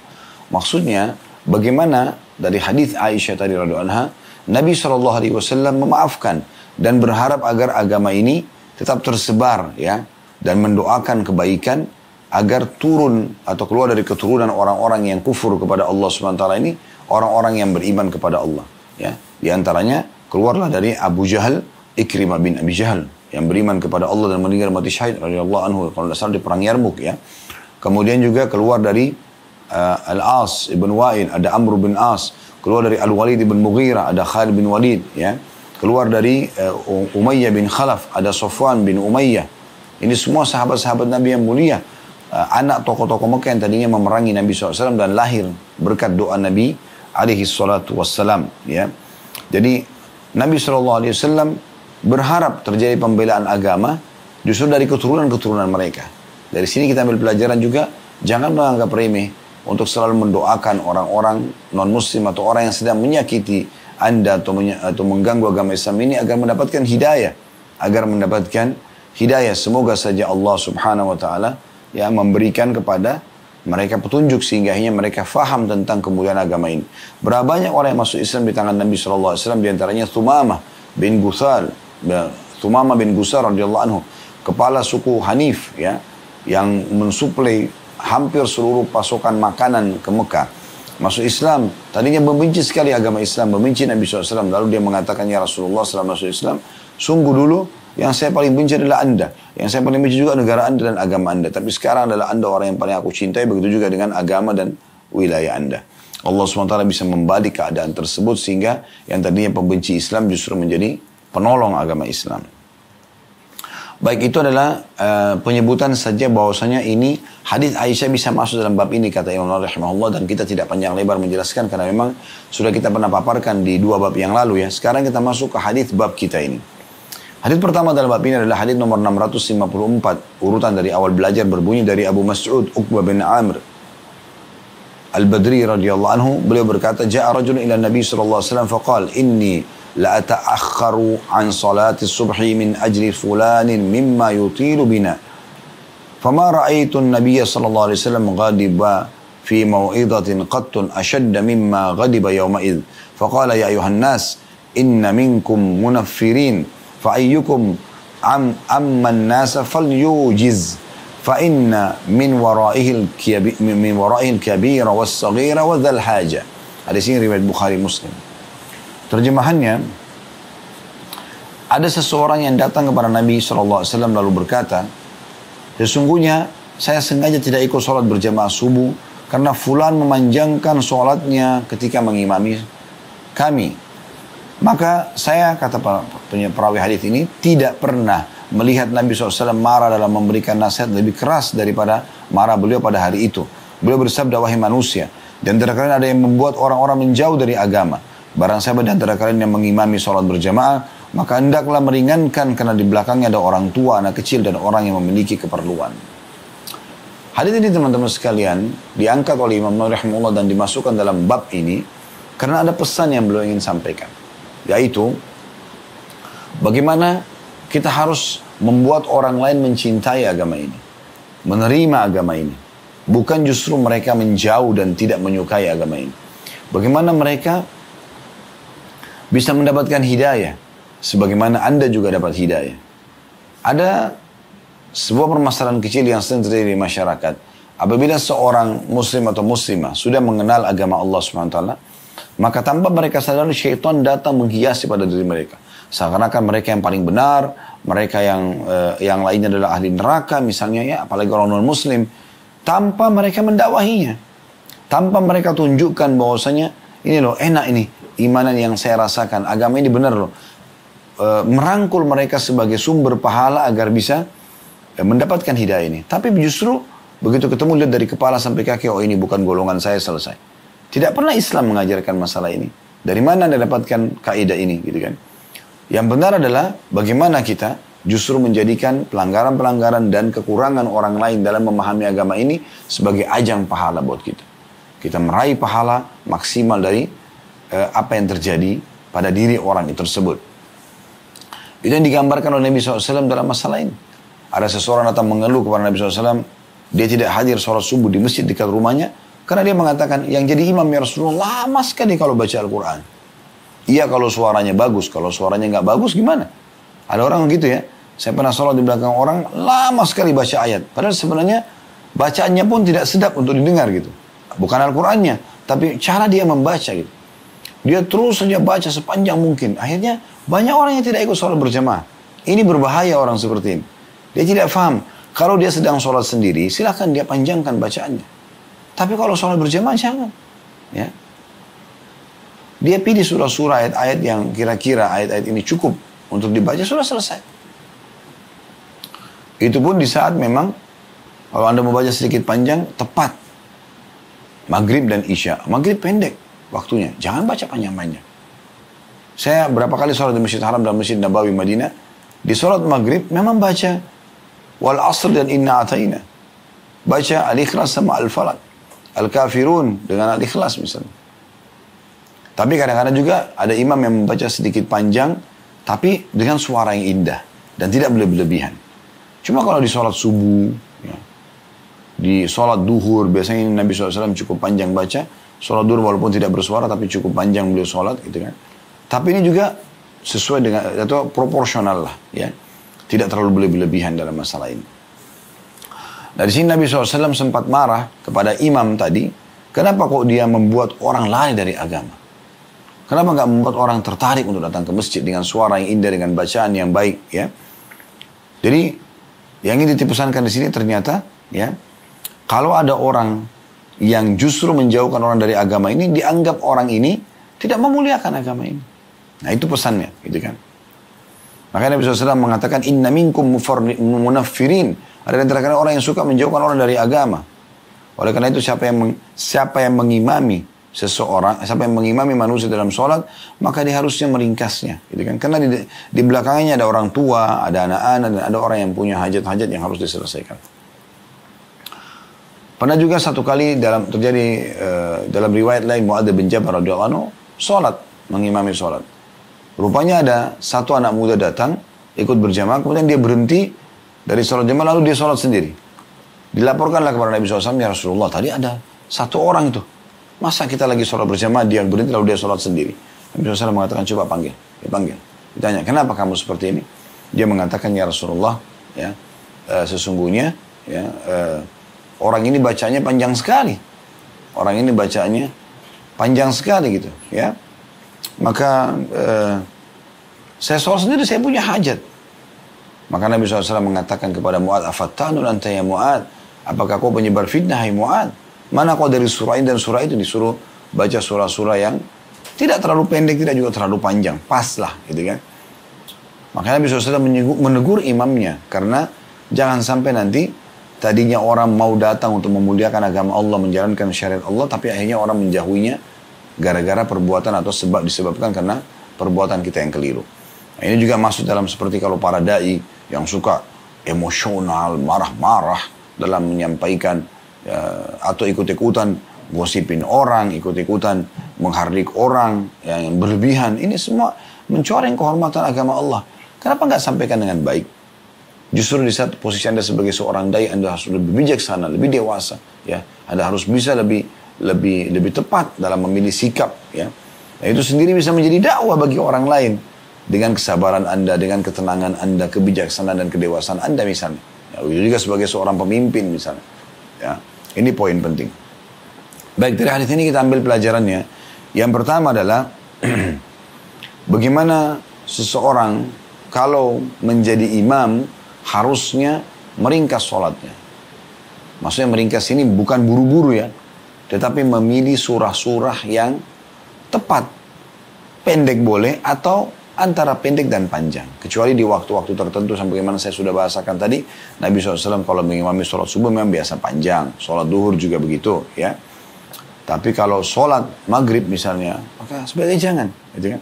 Maksudnya, bagaimana dari hadis Aisyah tadi radhiyallahu anha, Nabi SAW memaafkan dan berharap agar agama ini tetap tersebar ya, dan mendoakan kebaikan agar turun atau keluar dari keturunan orang-orang yang kufur kepada Allah SWT ini, orang-orang yang beriman kepada Allah ya. Di antaranya keluarlah dari Abu Jahal, Ikrimah bin Abi Jahal yang beriman kepada Allah dan meninggal mati syahid radhiyallahu anhu kalau tidak salah di perang Yarmuk ya. Kemudian juga keluar dari Al-As ibn Wa'il, ada Amr bin As. Keluar dari Al-Walid ibn Mughirah, ada Khalid bin Walid ya. Keluar dari Umayyah bin Khalaf, ada Safwan bin Umayyah. Ini semua sahabat-sahabat Nabi yang mulia, anak tokoh-tokoh Mekah yang tadinya memerangi Nabi SAW dan lahir berkat doa Nabi alaihi salatu wassalam ya. Jadi Nabi SAW berharap terjadi pembelaan agama justru dari keturunan-keturunan mereka. Dari sini kita ambil pelajaran juga, jangan menganggap remeh untuk selalu mendoakan orang-orang non-muslim atau orang yang sedang menyakiti Anda atau mengganggu agama Islam ini agar mendapatkan hidayah. Semoga saja Allah subhanahu wa ta'ala yang memberikan kepada mereka petunjuk sehingga akhirnya mereka faham tentang kemuliaan agama ini. Berapa banyak orang yang masuk Islam di tangan Nabi SAW, di antaranya Thumamah bin Gusal radhiyallahu anhu, kepala suku Hanif ya, yang mensuplai hampir seluruh pasokan makanan ke Mekah. Masuk Islam, tadinya membenci sekali agama Islam, membenci Nabi SAW. Lalu dia mengatakan, ya Rasulullah setelah masuk Islam, sungguh dulu yang saya paling benci adalah Anda. Yang saya paling benci juga negara Anda dan agama Anda. Tapi sekarang adalah Anda orang yang paling aku cintai, begitu juga dengan agama dan wilayah Anda. Allah SWT bisa membalik keadaan tersebut sehingga yang tadinya pembenci Islam justru menjadi penolong agama Islam. Baik, itu adalah penyebutan saja bahwasanya ini hadis Aisyah bisa masuk dalam bab ini kata Imam Nawawi rahimahullah, dan kita tidak panjang lebar menjelaskan karena memang sudah kita pernah paparkan di 2 bab yang lalu ya. Sekarang kita masuk ke hadis bab kita ini. Hadis pertama dalam bab ini adalah hadis nomor 654. Urutan dari awal belajar berbunyi dari Abu Mas'ud Uqbah bin Amr Al-Badri radhiyallahu anhu. Beliau berkata, ja'a rajulun ila Nabi sallallahu alaihi wasallam faqala inni la ata'akhkharu an salati subhi min ajli fulanin mimma yutilu bina. Fama ra'aytu an-nabiyya sallallahu alaihi wasallam ghadiba fi mau'izatin qattun ashadda mimma ghadiba yawma idh. Faqala ya ayuhan nas inna minkum munaffirin fa ayyukum amman nasa falyujiz fa inna min waraihi al-kabira was-saghira wa dhal haja. Hadis ini riwayat Bukhari Muslim. Terjemahannya, ada seseorang yang datang kepada Nabi SAW lalu berkata, sesungguhnya saya sengaja tidak ikut sholat berjamaah subuh karena fulan memanjangkan sholatnya ketika mengimami kami. Maka saya, kata perawi hadis ini, tidak pernah melihat Nabi SAW marah dalam memberikan nasihat lebih keras daripada marah beliau pada hari itu. Beliau bersabda, wahai manusia, di antara kalian ada yang membuat orang-orang menjauh dari agama. Barang siapa di antara kalian yang mengimami sholat berjamaah, maka hendaklah meringankan karena di belakangnya ada orang tua, anak kecil, dan orang yang memiliki keperluan. Hadis ini teman-teman sekalian diangkat oleh Imam Nawawi rahimahullah dan dimasukkan dalam bab ini karena ada pesan yang beliau ingin sampaikan, yaitu bagaimana kita harus membuat orang lain mencintai agama ini, menerima agama ini, bukan justru mereka menjauh dan tidak menyukai agama ini. Bagaimana mereka bisa mendapatkan hidayah sebagaimana Anda juga dapat hidayah. Ada sebuah permasalahan kecil yang sering terjadi di masyarakat. Apabila seorang muslim atau muslimah sudah mengenal agama Allah SWT, Maka tanpa mereka sadar, syaitan datang menghiasi pada diri mereka. Seakan-akan mereka yang paling benar, mereka yang lainnya adalah ahli neraka misalnya ya, apalagi orang non-muslim. Tanpa mereka mendakwahinya. Tanpa mereka tunjukkan bahwasanya, ini loh enak ini, imanan yang saya rasakan, agama ini benar loh. Merangkul mereka sebagai sumber pahala agar bisa mendapatkan hidayah ini. Tapi justru begitu ketemu lihat dari kepala sampai kaki, oh ini bukan golongan saya, selesai. Tidak pernah Islam mengajarkan masalah ini. Dari mana Anda dapatkan kaidah ini, gitu kan? Yang benar adalah bagaimana kita justru menjadikan pelanggaran-pelanggaran dan kekurangan orang lain dalam memahami agama ini sebagai ajang pahala buat kita. Kita meraih pahala maksimal dari apa yang terjadi pada diri orang itu tersebut. Itu yang digambarkan oleh Nabi SAW dalam masalah ini. Ada seseorang datang mengeluh kepada Nabi SAW, dia tidak hadir sholat subuh di masjid dekat rumahnya, karena dia mengatakan, yang jadi imam ya Rasulullah lama sekali kalau baca Al-Quran. Iya kalau suaranya bagus, kalau suaranya nggak bagus gimana? Ada orang gitu ya, saya pernah sholat di belakang orang, lama sekali baca ayat. Padahal sebenarnya bacaannya pun tidak sedap untuk didengar gitu. Bukan Al-Qurannya, tapi cara dia membaca gitu. Dia terus saja baca sepanjang mungkin. Akhirnya banyak orang yang tidak ikut sholat berjamaah. Ini berbahaya orang seperti ini. Dia tidak paham. Kalau dia sedang sholat sendiri, silahkan dia panjangkan bacaannya. Tapi kalau sholat berjamaah jangan. Ya. Dia pilih surah-surah ayat-ayat yang kira-kira ayat-ayat ini cukup untuk dibaca, sudah selesai. Itu pun di saat memang kalau Anda mau baca sedikit panjang, tepat. Maghrib dan Isya. Maghrib pendek waktunya. Jangan baca panjang-panjang. Saya berapa kali sholat di Masjid Haram dan Masjid Nabawi Madinah. Di sholat Maghrib memang baca Wal Asr dan Inna Atayna. Baca Al-Ikhlas sama Al-Falaq. Al-Kafirun dengan Al-Ikhlas misalnya. Tapi kadang-kadang juga ada imam yang membaca sedikit panjang, tapi dengan suara yang indah. Dan tidak berlebihan. Cuma kalau di sholat subuh, ya, di sholat duhur, biasanya Nabi SAW cukup panjang baca. Sholat duhur walaupun tidak bersuara, tapi cukup panjang beliau sholat. Gitu kan. Tapi ini juga sesuai dengan, atau proporsional lah. Ya. Tidak terlalu berlebihan dalam masalah ini. Dari sini Nabi SAW sempat marah kepada imam tadi. Kenapa kok dia membuat orang lari dari agama? Kenapa nggak membuat orang tertarik untuk datang ke masjid dengan suara yang indah, dengan bacaan yang baik? Ya. Jadi yang ingin dipesankan di sini ternyata, ya, kalau ada orang yang justru menjauhkan orang dari agama ini, dianggap orang ini tidak memuliakan agama ini. Nah itu pesannya, gitu kan? Makanya Nabi SAW mengatakan, Inna minkum munaffirin. Ada di antara orang yang suka menjauhkan orang dari agama. Oleh karena itu siapa yang mengimami seseorang, siapa yang mengimami manusia dalam sholat, maka dia harusnya meringkasnya. Gitu kan? Karena di belakangnya ada orang tua, ada anak-anak, dan ada orang yang punya hajat-hajat yang harus diselesaikan. Pernah juga satu kali terjadi dalam riwayat lain, Mu'adz bin Jabal radhiyallahu anhu sholat, mengimami sholat. Rupanya ada satu anak muda datang, ikut berjamaah, kemudian dia berhenti dari sholat jamaah, lalu dia sholat sendiri. Dilaporkanlah kepada Nabi SAW, ya Rasulullah, tadi ada satu orang itu. Masa kita lagi sholat berjamaah, dia berhenti lalu dia sholat sendiri. Nabi SAW mengatakan, coba panggil. Dia panggil. Ditanya, kenapa kamu seperti ini? Dia mengatakan, ya Rasulullah, ya, sesungguhnya ya, orang ini bacanya panjang sekali. Orang ini bacanya panjang sekali gitu. Ya. Maka saya sholat sendiri, saya punya hajat. Maka Nabi SAW mengatakan kepada Mu'adz, afattanun anta ya Mu'adz, apakah kau penyebar fitnah hai Mu'adz? Mana kau dari surah ini dan surah itu, disuruh baca surah-surah yang tidak terlalu pendek, tidak juga terlalu panjang, pas lah gitu kan. Maka Nabi SAW menegur imamnya, karena jangan sampai nanti tadinya orang mau datang untuk memuliakan agama Allah, menjalankan syariat Allah, tapi akhirnya orang menjauhinya gara-gara perbuatan atau disebabkan karena perbuatan kita yang keliru. Nah, ini juga masuk dalam seperti kalau para da'i yang suka emosional, marah-marah dalam menyampaikan atau ikut-ikutan gosipin orang, ikut-ikutan menghardik orang yang berlebihan. Ini semua mencoreng kehormatan agama Allah. Kenapa nggak sampaikan dengan baik? Justru di saat posisi Anda sebagai seorang da'i, Anda harus lebih bijaksana, lebih dewasa. Ya, Anda harus bisa lebih tepat dalam memilih sikap. Ya, nah, itu sendiri bisa menjadi dakwah bagi orang lain. Dengan kesabaran Anda, dengan ketenangan Anda, kebijaksanaan dan kedewasaan Anda misalnya. Ya, juga sebagai seorang pemimpin misalnya. Ya, ini poin penting. Baik, dari hadis ini kita ambil pelajarannya. Yang pertama adalah bagaimana seseorang kalau menjadi imam harusnya meringkas sholatnya. Maksudnya meringkas ini bukan buru-buru ya, tetapi memilih surah-surah yang tepat. Pendek boleh atau antara pendek dan panjang. Kecuali di waktu-waktu tertentu, sebagaimana saya sudah bahasakan tadi, Nabi SAW kalau mengimami sholat subuh memang biasa panjang. Sholat duhur juga begitu ya. Tapi kalau sholat maghrib misalnya, maka sebaiknya jangan. Gitu kan?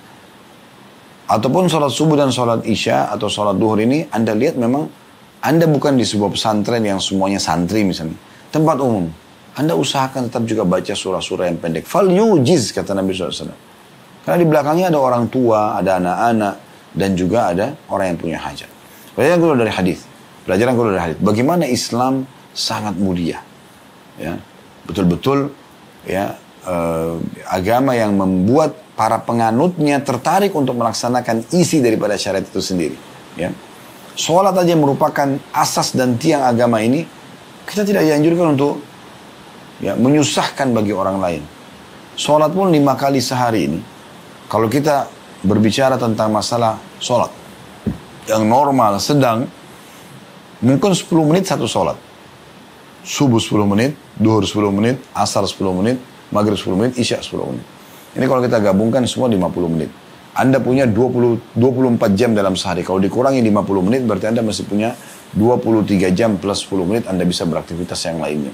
Ataupun sholat subuh dan sholat isya atau sholat duhur ini, Anda lihat memang Anda bukan di sebuah pesantren yang semuanya santri misalnya. Tempat umum. Anda usahakan tetap juga baca surah-surah yang pendek. Fal yujiz, kata Nabi SAW. Karena di belakangnya ada orang tua, ada anak-anak, dan juga ada orang yang punya hajat. Pelajaran kedua dari hadis. Pelajaran kedua dari hadis. Bagaimana Islam sangat mulia. Ya, betul-betul ya, agama yang membuat para penganutnya tertarik untuk melaksanakan isi daripada syariat itu sendiri. Ya. Sholat aja merupakan asas dan tiang agama ini. Kita tidak dianjurkan untuk ya, menyusahkan bagi orang lain. Sholat pun 5 kali sehari ini. Kalau kita berbicara tentang masalah sholat yang normal, sedang, mungkin 10 menit satu sholat. Subuh 10 menit, duhur 10 menit, asar 10 menit, maghrib 10 menit, isya 10 menit. Ini kalau kita gabungkan semua 50 menit. Anda punya 24 jam dalam sehari. Kalau dikurangi 50 menit, berarti Anda masih punya 23 jam plus 10 menit Anda bisa beraktivitas yang lainnya.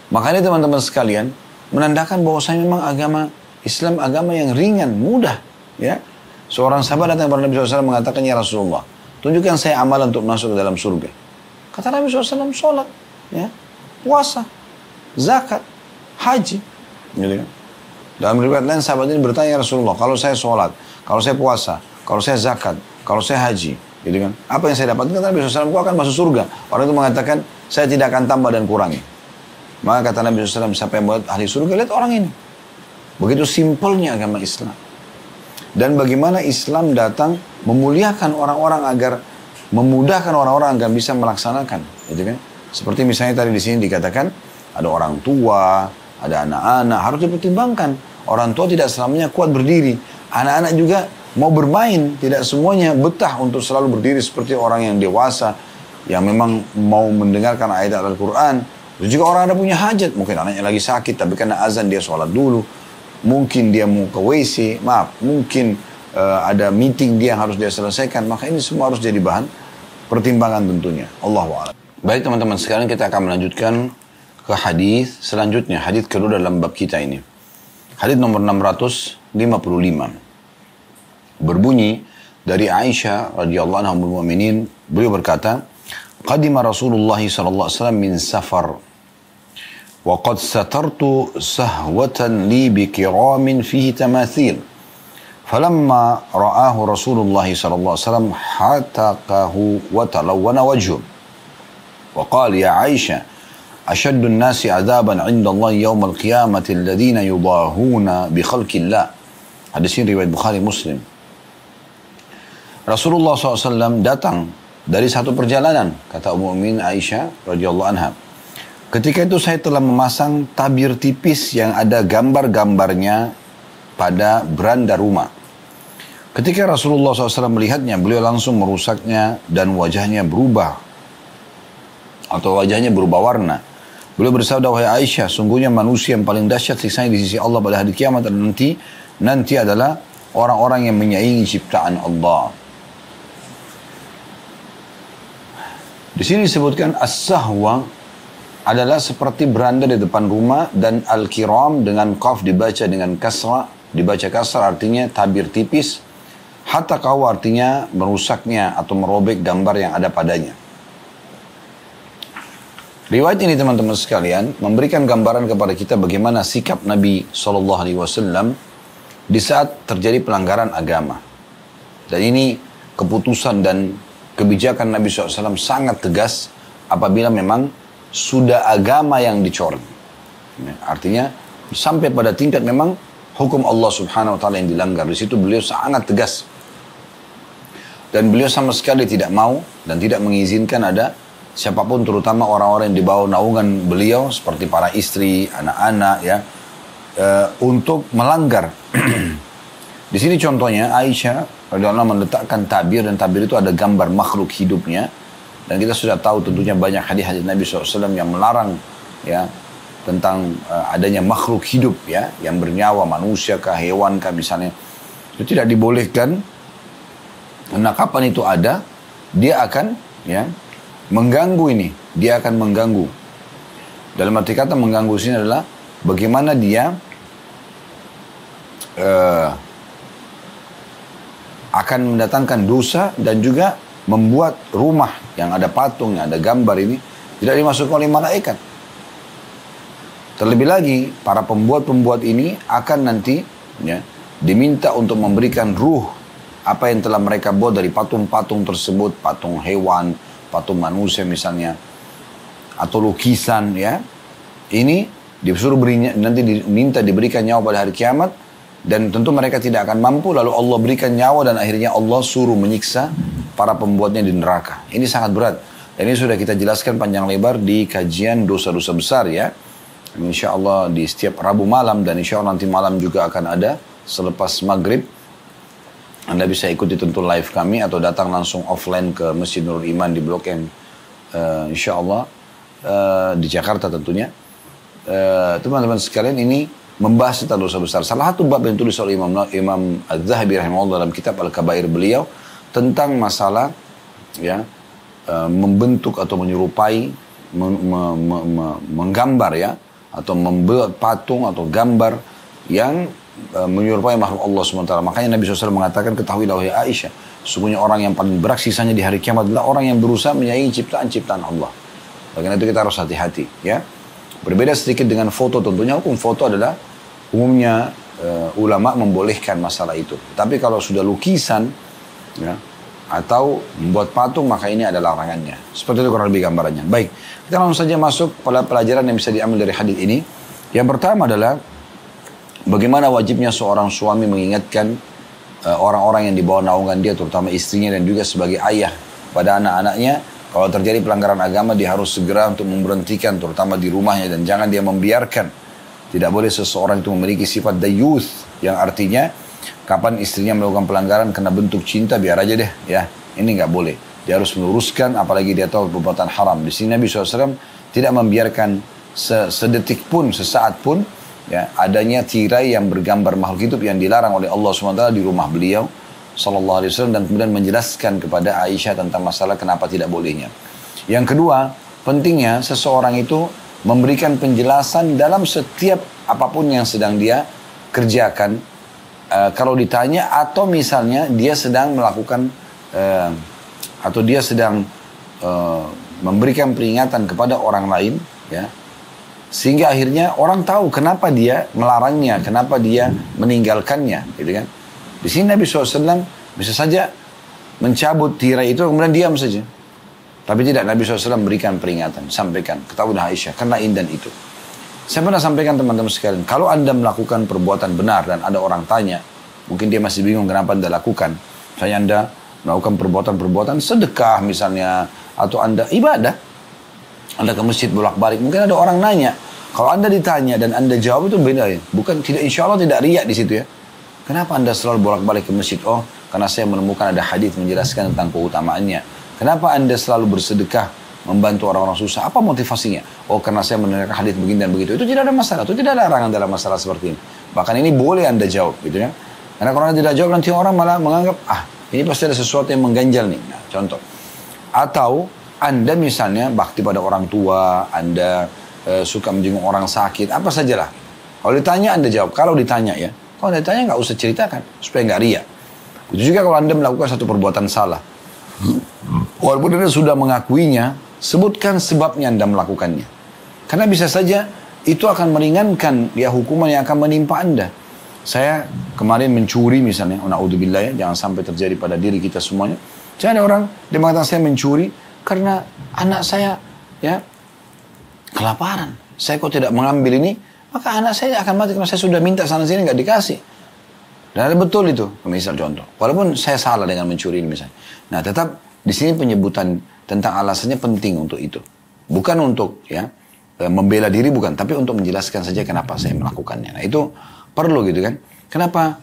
Makanya teman-teman sekalian, menandakan bahwasanya memang agama Islam agama yang ringan, mudah. Ya, seorang sahabat datang kepada Nabi SAW mengatakan, ya Rasulullah, tunjukkan saya amalan untuk masuk ke dalam surga. Kata Nabi SAW, sholat, ya, puasa, zakat, haji. Gitu kan? Dalam riwayat lain sahabat ini bertanya, ya Rasulullah, kalau saya sholat, kalau saya puasa, kalau saya zakat, kalau saya haji, gitu kan? Apa yang saya dapatkan? Kata Nabi SAW, aku akan masuk surga. Orang itu mengatakan, saya tidak akan tambah dan kurangi. Maka kata Nabi SAW, siapa yang buat ahli surga? Lihat orang ini. Begitu simpelnya agama Islam. Dan bagaimana Islam datang memuliakan orang-orang agar memudahkan orang-orang agar bisa melaksanakan, gitu kan? Seperti misalnya tadi di sini dikatakan ada orang tua, ada anak-anak, harus dipertimbangkan. Orang tua tidak selamanya kuat berdiri. Anak-anak juga mau bermain, tidak semuanya betah untuk selalu berdiri seperti orang yang dewasa, yang memang mau mendengarkan ayat Al-Quran. Itu juga orang ada punya hajat, mungkin anaknya lagi sakit, tapi karena azan dia sholat dulu. Mungkin dia mau ke WC, mungkin ada meeting dia yang harus dia selesaikan. Maka ini semua harus jadi bahan pertimbangan tentunya. Allahu a'lam. Baik teman-teman, sekarang kita akan melanjutkan ke hadis selanjutnya, hadis kedua dalam bab kita ini. Hadis nomor 655 berbunyi dari Aisyah radhiyallahu anha ummul mukminin, beliau berkata, "Qadima Rasulullah sallallahu alaihi wasallam min safar wa qad satartu sahwatan li bi kiramin fihi tamathil. Falamma ra'ahu Rasulullah sallallahu alaihi wasallam hataqahu wa talawwana wajhuhu. Wa qala ya Aisyah, أشد الناس عذابا عند الله يوم القيامة الذين يضاهون بخلق الله." Hadis ini riwayat Bukhari Muslim. Rasulullah SAW datang dari satu perjalanan, kata Ummu Mukminin Aisyah radhiyallahu anha. Ketika itu saya telah memasang tabir tipis yang ada gambar-gambarnya pada beranda rumah. Ketika Rasulullah SAW melihatnya, beliau langsung merusaknya dan wajahnya berubah atau wajahnya berubah warna. Beliau bersabda, wahai Aisyah, sungguhnya manusia yang paling dahsyat siksanya di sisi Allah pada hari kiamat dan nanti adalah orang-orang yang menyaingi ciptaan Allah. Di sini disebutkan as-sahwa adalah seperti beranda di depan rumah, dan al-kiram dengan qaf dibaca dengan kasrah, dibaca kasrah artinya tabir tipis, hatta kau artinya merusaknya atau merobek gambar yang ada padanya. Riwayat ini teman-teman sekalian memberikan gambaran kepada kita bagaimana sikap Nabi SAW di saat terjadi pelanggaran agama. Dan ini keputusan dan kebijakan Nabi SAW sangat tegas apabila memang sudah agama yang dicoreng. Artinya sampai pada tingkat memang hukum Allah Subhanahu Wa Taala yang dilanggar. Di situ beliau sangat tegas. Dan beliau sama sekali tidak mau dan tidak mengizinkan ada siapapun, terutama orang-orang yang di bawah naungan beliau seperti para istri, anak-anak ya, untuk melanggar. Di sini contohnya Aisyah radhiyallahu anha meletakkan tabir, dan tabir itu ada gambar makhluk hidupnya, dan kita sudah tahu tentunya banyak hadis-hadis Nabi SAW yang melarang ya tentang adanya makhluk hidup ya yang bernyawa, manusia kah, hewan kah misalnya, itu tidak dibolehkan. Karena kapan itu ada, dia akan ya mengganggu ini, dia akan mengganggu. Dalam arti kata mengganggu sini adalah bagaimana dia akan mendatangkan dosa, dan juga membuat rumah yang ada patung, yang ada gambar ini tidak dimasukkan oleh malaikat. Terlebih lagi, para pembuat-pembuat ini akan nanti ya, diminta untuk memberikan ruh apa yang telah mereka buat dari patung-patung tersebut, patung hewan, patung manusia misalnya, atau lukisan ya. Ini disuruh nanti diminta diberikan nyawa pada hari kiamat, dan tentu mereka tidak akan mampu, lalu Allah berikan nyawa, dan akhirnya Allah suruh menyiksa para pembuatnya di neraka. Ini sangat berat. Dan ini sudah kita jelaskan panjang lebar di kajian dosa-dosa besar ya. Insya Allah di setiap Rabu malam, dan insya Allah nanti malam juga akan ada selepas maghrib. Anda bisa ikuti tentu live kami, atau datang langsung offline ke Masjid Nurul Iman di Blok M. Insya Allah di Jakarta tentunya. Teman-teman sekalian, ini membahas tentang dosa besar. Salah satu bab yang tulis oleh Imam Az-Zahabi rahimahullah dalam kitab Al-Kabair beliau tentang masalah ya membentuk atau menyerupai, menggambar ya, atau membuat patung atau gambar yang menyerupai makhluk Allah SWT. Makanya Nabi SAW mengatakan, ketahuilah wahai Aisyah, sesungguhnya orang yang paling berat sisanya di hari kiamat adalah orang yang berusaha menyaingi ciptaan-ciptaan Allah. Karena itu kita harus hati-hati ya. Berbeda sedikit dengan foto, tentunya hukum foto adalah umumnya ulama membolehkan masalah itu. Tapi kalau sudah lukisan ya, atau membuat patung, maka ini ada larangannya. Seperti itu kurang lebih gambarannya. Baik, kita langsung saja masuk pada pelajaran yang bisa diambil dari hadis ini. Yang pertama adalah bagaimana wajibnya seorang suami mengingatkan orang-orang yang di bawah naungan dia, terutama istrinya dan juga sebagai ayah pada anak-anaknya. Kalau terjadi pelanggaran agama, dia harus segera untuk memberhentikan, terutama di rumahnya, dan jangan dia membiarkan. Tidak boleh seseorang itu memiliki sifat dayuth, yang artinya kapan istrinya melakukan pelanggaran kena bentuk cinta, biar aja deh ya. Ini nggak boleh. Dia harus meluruskan, apalagi dia tahu perbuatan haram. Di sini Nabi SAW tidak membiarkan sedetik pun, sesaat pun ya, adanya tirai yang bergambar makhluk hidup yang dilarang oleh Allah SWT di rumah beliau Sallallahu Alaihi Wasallam, dan kemudian menjelaskan kepada Aisyah tentang masalah kenapa tidak bolehnya. Yang kedua, pentingnya seseorang itu memberikan penjelasan dalam setiap apapun yang sedang dia kerjakan. Kalau ditanya, atau misalnya dia sedang melakukan atau dia sedang memberikan peringatan kepada orang lain, ya, sehingga akhirnya orang tahu kenapa dia melarangnya, kenapa dia meninggalkannya, gitu kan? Di sini Nabi SAW bisa saja mencabut tirai itu kemudian diam saja. Tapi tidak, Nabi SAW berikan peringatan, sampaikan, ketahuilah Aisyah, karena ini dan itu. Saya pernah sampaikan teman-teman sekalian, kalau Anda melakukan perbuatan benar dan ada orang tanya, mungkin dia masih bingung kenapa Anda lakukan. Misalnya Anda melakukan perbuatan-perbuatan sedekah misalnya, atau Anda ibadah, Anda ke masjid bolak-balik, mungkin ada orang nanya. Kalau Anda ditanya dan Anda jawab, itu beda ya. Bukan, tidak, insya Allah tidak riak di situ ya. Kenapa Anda selalu bolak-balik ke masjid? Oh, karena saya menemukan ada hadis menjelaskan tentang keutamaannya. Kenapa Anda selalu bersedekah, membantu orang-orang susah? Apa motivasinya? Oh, karena saya mendengarkan hadis begini dan begitu. Itu tidak ada masalah. Itu tidak ada larangan dalam masalah seperti ini. Bahkan ini boleh Anda jawab, gitu ya. Karena kalau Anda tidak jawab, nanti orang malah menganggap, ini pasti ada sesuatu yang mengganjal nih. Nah, contoh. Atau Anda misalnya bakti pada orang tua, Anda suka menjenguk orang sakit, apa sajalah. Kalau ditanya, Anda jawab. Kalau ditanya ya. Kalau Anda ditanya, nggak usah ceritakan. Supaya nggak riak. Itu juga kalau Anda melakukan satu perbuatan salah. Walaupun Anda sudah mengakuinya, sebutkan sebabnya Anda melakukannya. Karena bisa saja itu akan meringankan ya hukuman yang akan menimpa Anda. Saya kemarin mencuri misalnya, na'udzubillah ya, jangan sampai terjadi pada diri kita semuanya. Jadi ada orang, dia mengatakan saya mencuri karena anak saya ya kelaparan. Saya kok tidak mengambil ini, maka anak saya akan mati karena saya sudah minta sana sini nggak dikasih. Dan ada betul itu, misal contoh. Walaupun saya salah dengan mencuri ini misalnya. Nah, tetap di sini penyebutan tentang alasannya penting untuk itu. Bukan untuk ya membela diri bukan, tapi untuk menjelaskan saja kenapa saya melakukannya. Nah itu perlu gitu kan. Kenapa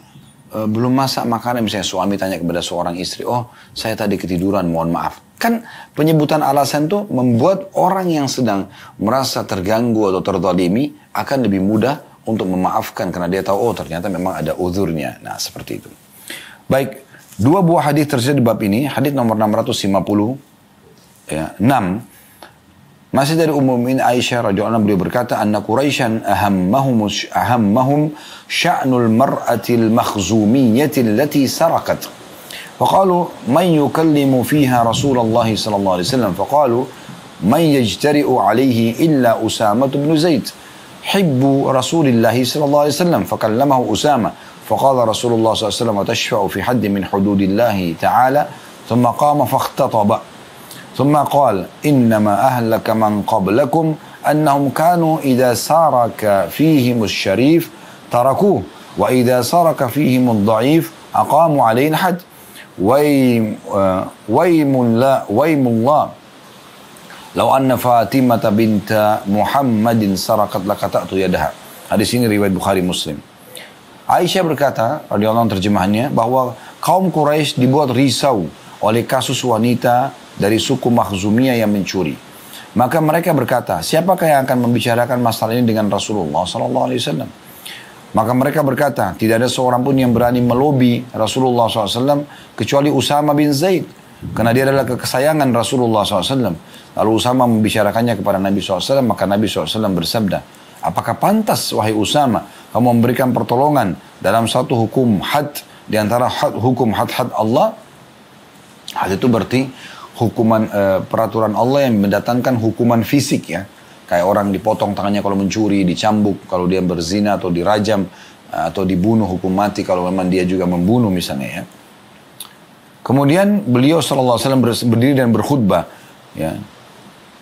belum masak makanan, misalnya suami tanya kepada seorang istri, oh saya tadi ketiduran, mohon maaf. Kan penyebutan alasan itu membuat orang yang sedang merasa terganggu atau terzalimi akan lebih mudah untuk memaafkan karena dia tahu, oh ternyata memang ada uzurnya. Nah seperti itu. Baik, dua buah hadis tersedia di bab ini. Hadis nomor 656, masih dari Ummu Mukminin Aisyah radhiyallahu anha, beliau berkata, anna Quraisyan ahammahum sya'nul mar'atil makhzumiyyati allati sarakat. Faqalu man yukallimu fiha Rasulullah sallallahu alaihi wasallam. Faqalu man yajtari'u alaihi illa Usamah bin Zaid hibbu Rasulillah sallallahu alaihi wasallam. Fakallamahu Usamah. Faqala Rasulullah sallallahu alaihi wasallam tashfa'u fi hadd min hududillah ta'ala. Thumma qama fakhtataba. ثم قال إنما أهلك من قبلكم أنهم كانوا إذا سارك فيهم الشريف تركوه وإذا سارك فيهم الضعيف أقاموا عليه الحد ويم الله لو أن فاطمة بنت محمد سرقت لقطعت يدها. Hadis ini riwayat Bukhari Muslim. Aisyah berkata, radhiyallahu anha, terjemahannya, bahwa kaum Quraisy dibuat risau oleh kasus wanita dari suku Makhzumiyah yang mencuri. Maka mereka berkata, siapakah yang akan membicarakan masalah ini dengan Rasulullah SAW? Maka mereka berkata, tidak ada seorang pun yang berani melobi Rasulullah SAW kecuali Usamah bin Zaid. Karena dia adalah kesayangan Rasulullah SAW. Lalu Usamah membicarakannya kepada Nabi SAW, maka Nabi SAW bersabda, apakah pantas wahai Usamah kamu memberikan pertolongan dalam satu hukum had di antara hukum had-had Allah? Had itu berarti hukuman peraturan Allah yang mendatangkan hukuman fisik ya. Kayak orang dipotong tangannya kalau mencuri, dicambuk kalau dia berzina, atau dirajam, atau dibunuh hukum mati kalau memang dia juga membunuh misalnya ya. Kemudian beliau SAW berdiri dan berkhutbah ya.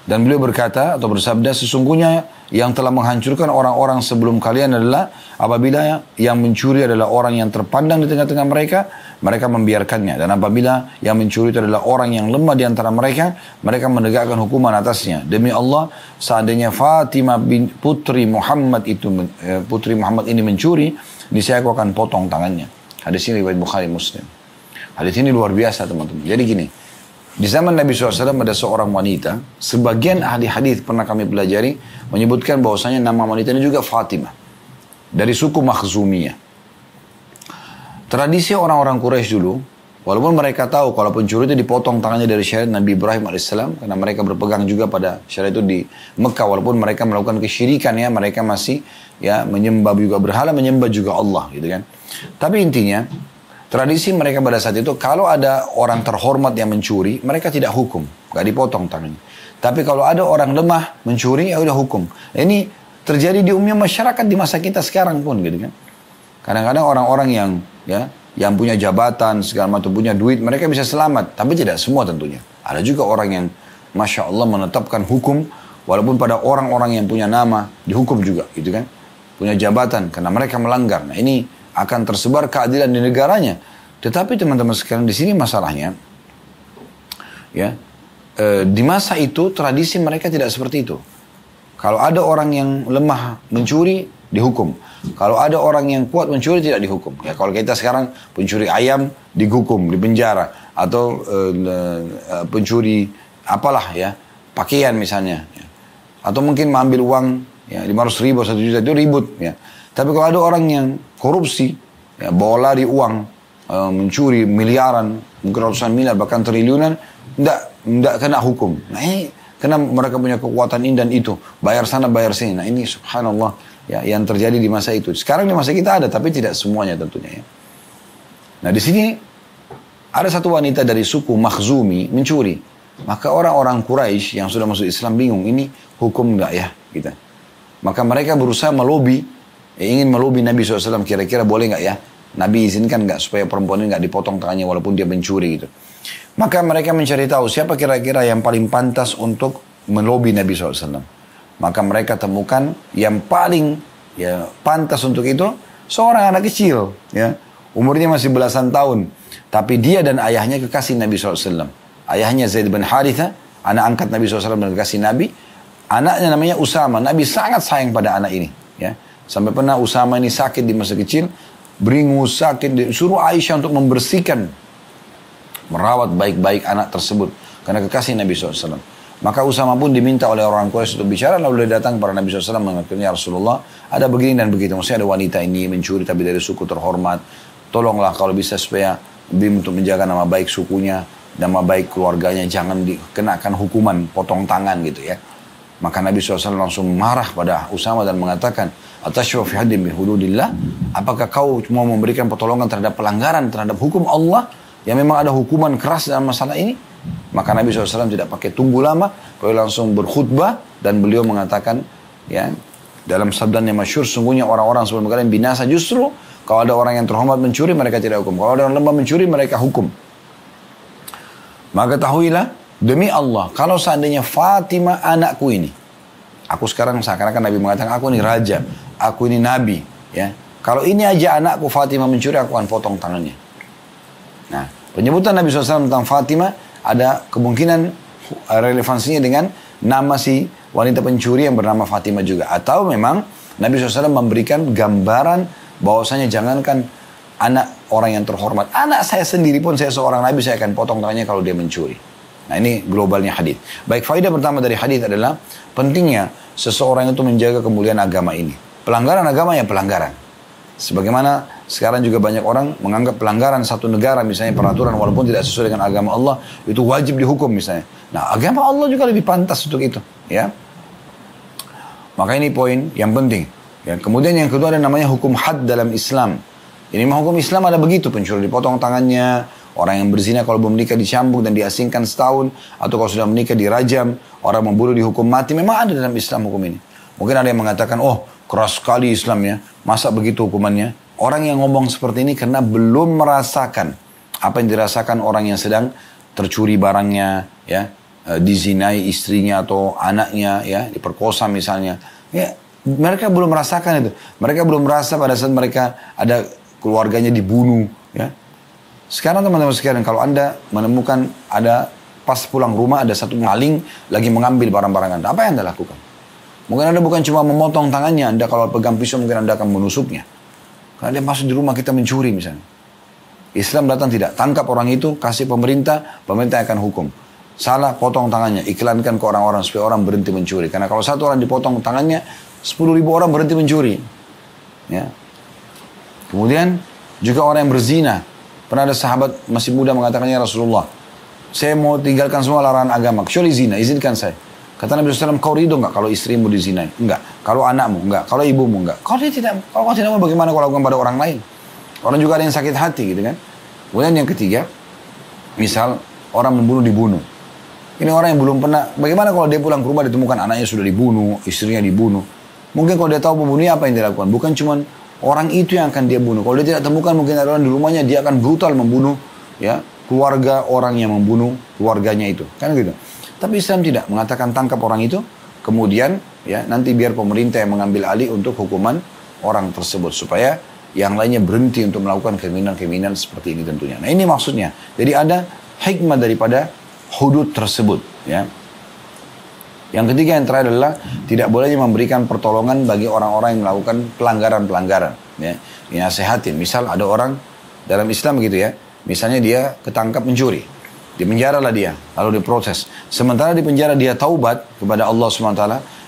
Dan beliau berkata atau bersabda, sesungguhnya yang telah menghancurkan orang-orang sebelum kalian adalah apabila yang mencuri adalah orang yang terpandang di tengah-tengah mereka, mereka membiarkannya. Dan apabila yang mencuri itu adalah orang yang lemah di antara mereka, mereka menegakkan hukuman atasnya. Demi Allah, seandainya Fatimah putri Muhammad ini mencuri, niscaya aku akan potong tangannya. Hadis ini riwayat Bukhari Muslim. Hadis ini luar biasa teman-teman. Jadi gini, di zaman Nabi SAW ada seorang wanita, sebagian ahli hadis pernah kami pelajari, menyebutkan bahwasanya nama wanita ini juga Fatimah. Dari suku Makhzumiyah. Tradisi orang-orang Quraisy dulu, walaupun mereka tahu kalau pencuri itu dipotong tangannya dari syariat Nabi Ibrahim AS, karena mereka berpegang juga pada syariat itu di Mekah, walaupun mereka melakukan kesyirikan ya, mereka masih ya menyembah juga berhala, menyembah juga Allah gitu kan. Tapi intinya, tradisi mereka pada saat itu, kalau ada orang terhormat yang mencuri, mereka tidak hukum, gak dipotong tangannya. Tapi kalau ada orang lemah mencuri, ya udah hukum. Ini terjadi di umumnya masyarakat di masa kita sekarang pun gitu kan. Kadang-kadang orang-orang yang punya jabatan, segala macam, punya duit, mereka bisa selamat. Tapi tidak semua tentunya. Ada juga orang yang, Masya Allah, menetapkan hukum, walaupun pada orang-orang yang punya nama, dihukum juga, gitu kan. Punya jabatan, karena mereka melanggar. Nah ini akan tersebar keadilan di negaranya. Tetapi teman-teman sekalian, di sini masalahnya, ya, di masa itu, tradisi mereka tidak seperti itu. Kalau ada orang yang lemah mencuri, dihukum. Kalau ada orang yang kuat mencuri, tidak dihukum. Ya, kalau kita sekarang pencuri ayam dihukum, dipenjara, atau pencuri apalah ya, pakaian misalnya, ya. Atau mungkin mengambil uang ya 500.000, 1 juta itu ribut ya. Tapi kalau ada orang yang korupsi, ya, bawa lari uang, mencuri miliaran, mungkin ratusan miliar, bahkan triliunan, tidak kena hukum. Nah ini karena mereka punya kekuatan ini dan itu, bayar sana bayar sini. Nah ini subhanallah ya, yang terjadi di masa itu. Sekarang di masa kita ada, tapi tidak semuanya tentunya ya. Nah di sini ada satu wanita dari suku Makhzumi mencuri. Maka orang-orang Quraisy yang sudah masuk Islam bingung, ini hukum enggak ya gitu. Maka mereka berusaha melobi, ingin melobi Nabi SAW, kira-kira boleh enggak ya, Nabi izinkan enggak supaya perempuan ini enggak dipotong tangannya walaupun dia mencuri gitu. Maka mereka mencari tahu siapa kira-kira yang paling pantas untuk melobi Nabi SAW. Maka mereka temukan yang paling ya pantas untuk itu seorang anak kecil, ya, umurnya masih belasan tahun, tapi dia dan ayahnya kekasih Nabi SAW. Ayahnya Zaid bin Haritha, anak angkat Nabi SAW dan kekasih Nabi. Anaknya namanya Usama. Nabi sangat sayang pada anak ini. Ya. Sampai pernah Usama ini sakit di masa kecil. Beringus, sakit. Suruh Aisyah untuk membersihkan. Merawat baik-baik anak tersebut. Karena kekasih Nabi SAW. Maka Usama pun diminta oleh orang Quraisy untuk bicara. Lalu dia datang kepada Nabi SAW mengatakan, ya Rasulullah, ada begini dan begitu. Maksudnya ada wanita ini mencuri tapi dari suku terhormat. Tolonglah kalau bisa supaya lebih untuk menjaga nama baik sukunya. Nama baik keluarganya. Jangan dikenakan hukuman potong tangan gitu ya. Maka Nabi SAW langsung marah pada Usama dan mengatakan, Atashwa fi haddin min hududillah, apakah kau mau memberikan pertolongan terhadap pelanggaran terhadap hukum Allah yang memang ada hukuman keras dalam masalah ini? Maka Nabi SAW tidak pakai tunggu lama, beliau langsung berkhutbah dan beliau mengatakan, ya, dalam sabdanya masyhur, sungguhnya orang-orang sebelum kalian binasa justru kalau ada orang yang terhormat mencuri mereka tidak hukum, kalau ada orang lemah mencuri mereka hukum. Maka ketahuilah, demi Allah, kalau seandainya Fatimah anakku ini, aku sekarang seakan-akan Nabi mengatakan, aku ini raja, aku ini nabi, ya. Kalau ini aja anakku Fatimah mencuri, aku akan potong tangannya. Nah, penyebutan Nabi SAW tentang Fatimah ada kemungkinan relevansinya dengan nama si wanita pencuri yang bernama Fatimah juga. Atau memang Nabi SAW memberikan gambaran bahwasanya jangankan anak orang yang terhormat, anak saya sendiri pun, saya seorang nabi, saya akan potong tangannya kalau dia mencuri. Nah, ini globalnya hadis. Baik, faedah pertama dari hadis adalah pentingnya seseorang itu menjaga kemuliaan agama ini. Pelanggaran agama ya pelanggaran. Sebagaimana sekarang juga banyak orang menganggap pelanggaran satu negara, misalnya peraturan walaupun tidak sesuai dengan agama Allah, itu wajib dihukum misalnya. Nah, agama Allah juga lebih pantas untuk itu, ya. Maka ini poin yang penting. Ya, kemudian yang kedua ada namanya hukum had dalam Islam. Ini mah hukum Islam ada begitu, pencuri dipotong tangannya, orang yang berzina kalau belum menikah dicambuk dan diasingkan setahun, atau kalau sudah menikah dirajam, orang membunuh dihukum mati. Memang ada dalam Islam hukum ini. Mungkin ada yang mengatakan, oh keras sekali Islamnya, masa begitu hukumannya? Orang yang ngomong seperti ini karena belum merasakan apa yang dirasakan orang yang sedang tercuri barangnya, ya, dizinai istrinya atau anaknya, ya, diperkosa misalnya. Ya, mereka belum merasakan itu. Mereka belum merasa pada saat mereka ada keluarganya dibunuh, ya. Sekarang teman-teman sekalian, kalau Anda menemukan ada pas pulang rumah ada satu maling lagi mengambil barang-barang Anda, apa yang Anda lakukan? Mungkin Anda bukan cuma memotong tangannya, Anda kalau pegang pisau mungkin Anda akan menusuknya. Karena dia masuk di rumah kita mencuri misalnya. Islam datang tidak, tangkap orang itu, kasih pemerintah, pemerintah akan hukum. Salah, potong tangannya, iklankan ke orang-orang supaya orang berhenti mencuri. Karena kalau satu orang dipotong tangannya, 10.000 orang berhenti mencuri. Ya. Kemudian juga orang yang berzina. Pernah ada sahabat masih muda mengatakannya, Rasulullah, saya mau tinggalkan semua larangan agama, kecuali zina, izinkan saya. Kata Nabi SAW, kau ridho enggak kalau istrimu dizinai? Enggak. Kalau anakmu? Enggak. Kalau ibumu? Enggak. Kalau kau tidak mau, bagaimana kau lakukan pada orang lain? Orang juga ada yang sakit hati gitu kan. Kemudian yang ketiga, misal orang membunuh dibunuh. Ini orang yang belum pernah, bagaimana kalau dia pulang ke rumah ditemukan anaknya sudah dibunuh, istrinya dibunuh. Mungkin kalau dia tahu pembunuhnya apa yang dia lakukan? Bukan cuma orang itu yang akan dia bunuh. Kalau dia tidak temukan mungkin ada orang di rumahnya, dia akan brutal membunuh, ya, keluarga orang yang membunuh keluarganya itu. Kan gitu. Tapi Islam tidak mengatakan tangkap orang itu, kemudian ya nanti biar pemerintah yang mengambil alih untuk hukuman orang tersebut supaya yang lainnya berhenti untuk melakukan kriminal-kriminal seperti ini tentunya. Nah, ini maksudnya. Jadi ada hikmah daripada hudud tersebut, ya. Yang ketiga yang terakhir adalah tidak bolehnya memberikan pertolongan bagi orang-orang yang melakukan pelanggaran-pelanggaran, ya. Dinasehatin. Misal ada orang dalam Islam gitu ya, misalnya dia ketangkap mencuri. Di penjara lah dia, lalu diproses. Sementara di penjara dia taubat kepada Allah SWT,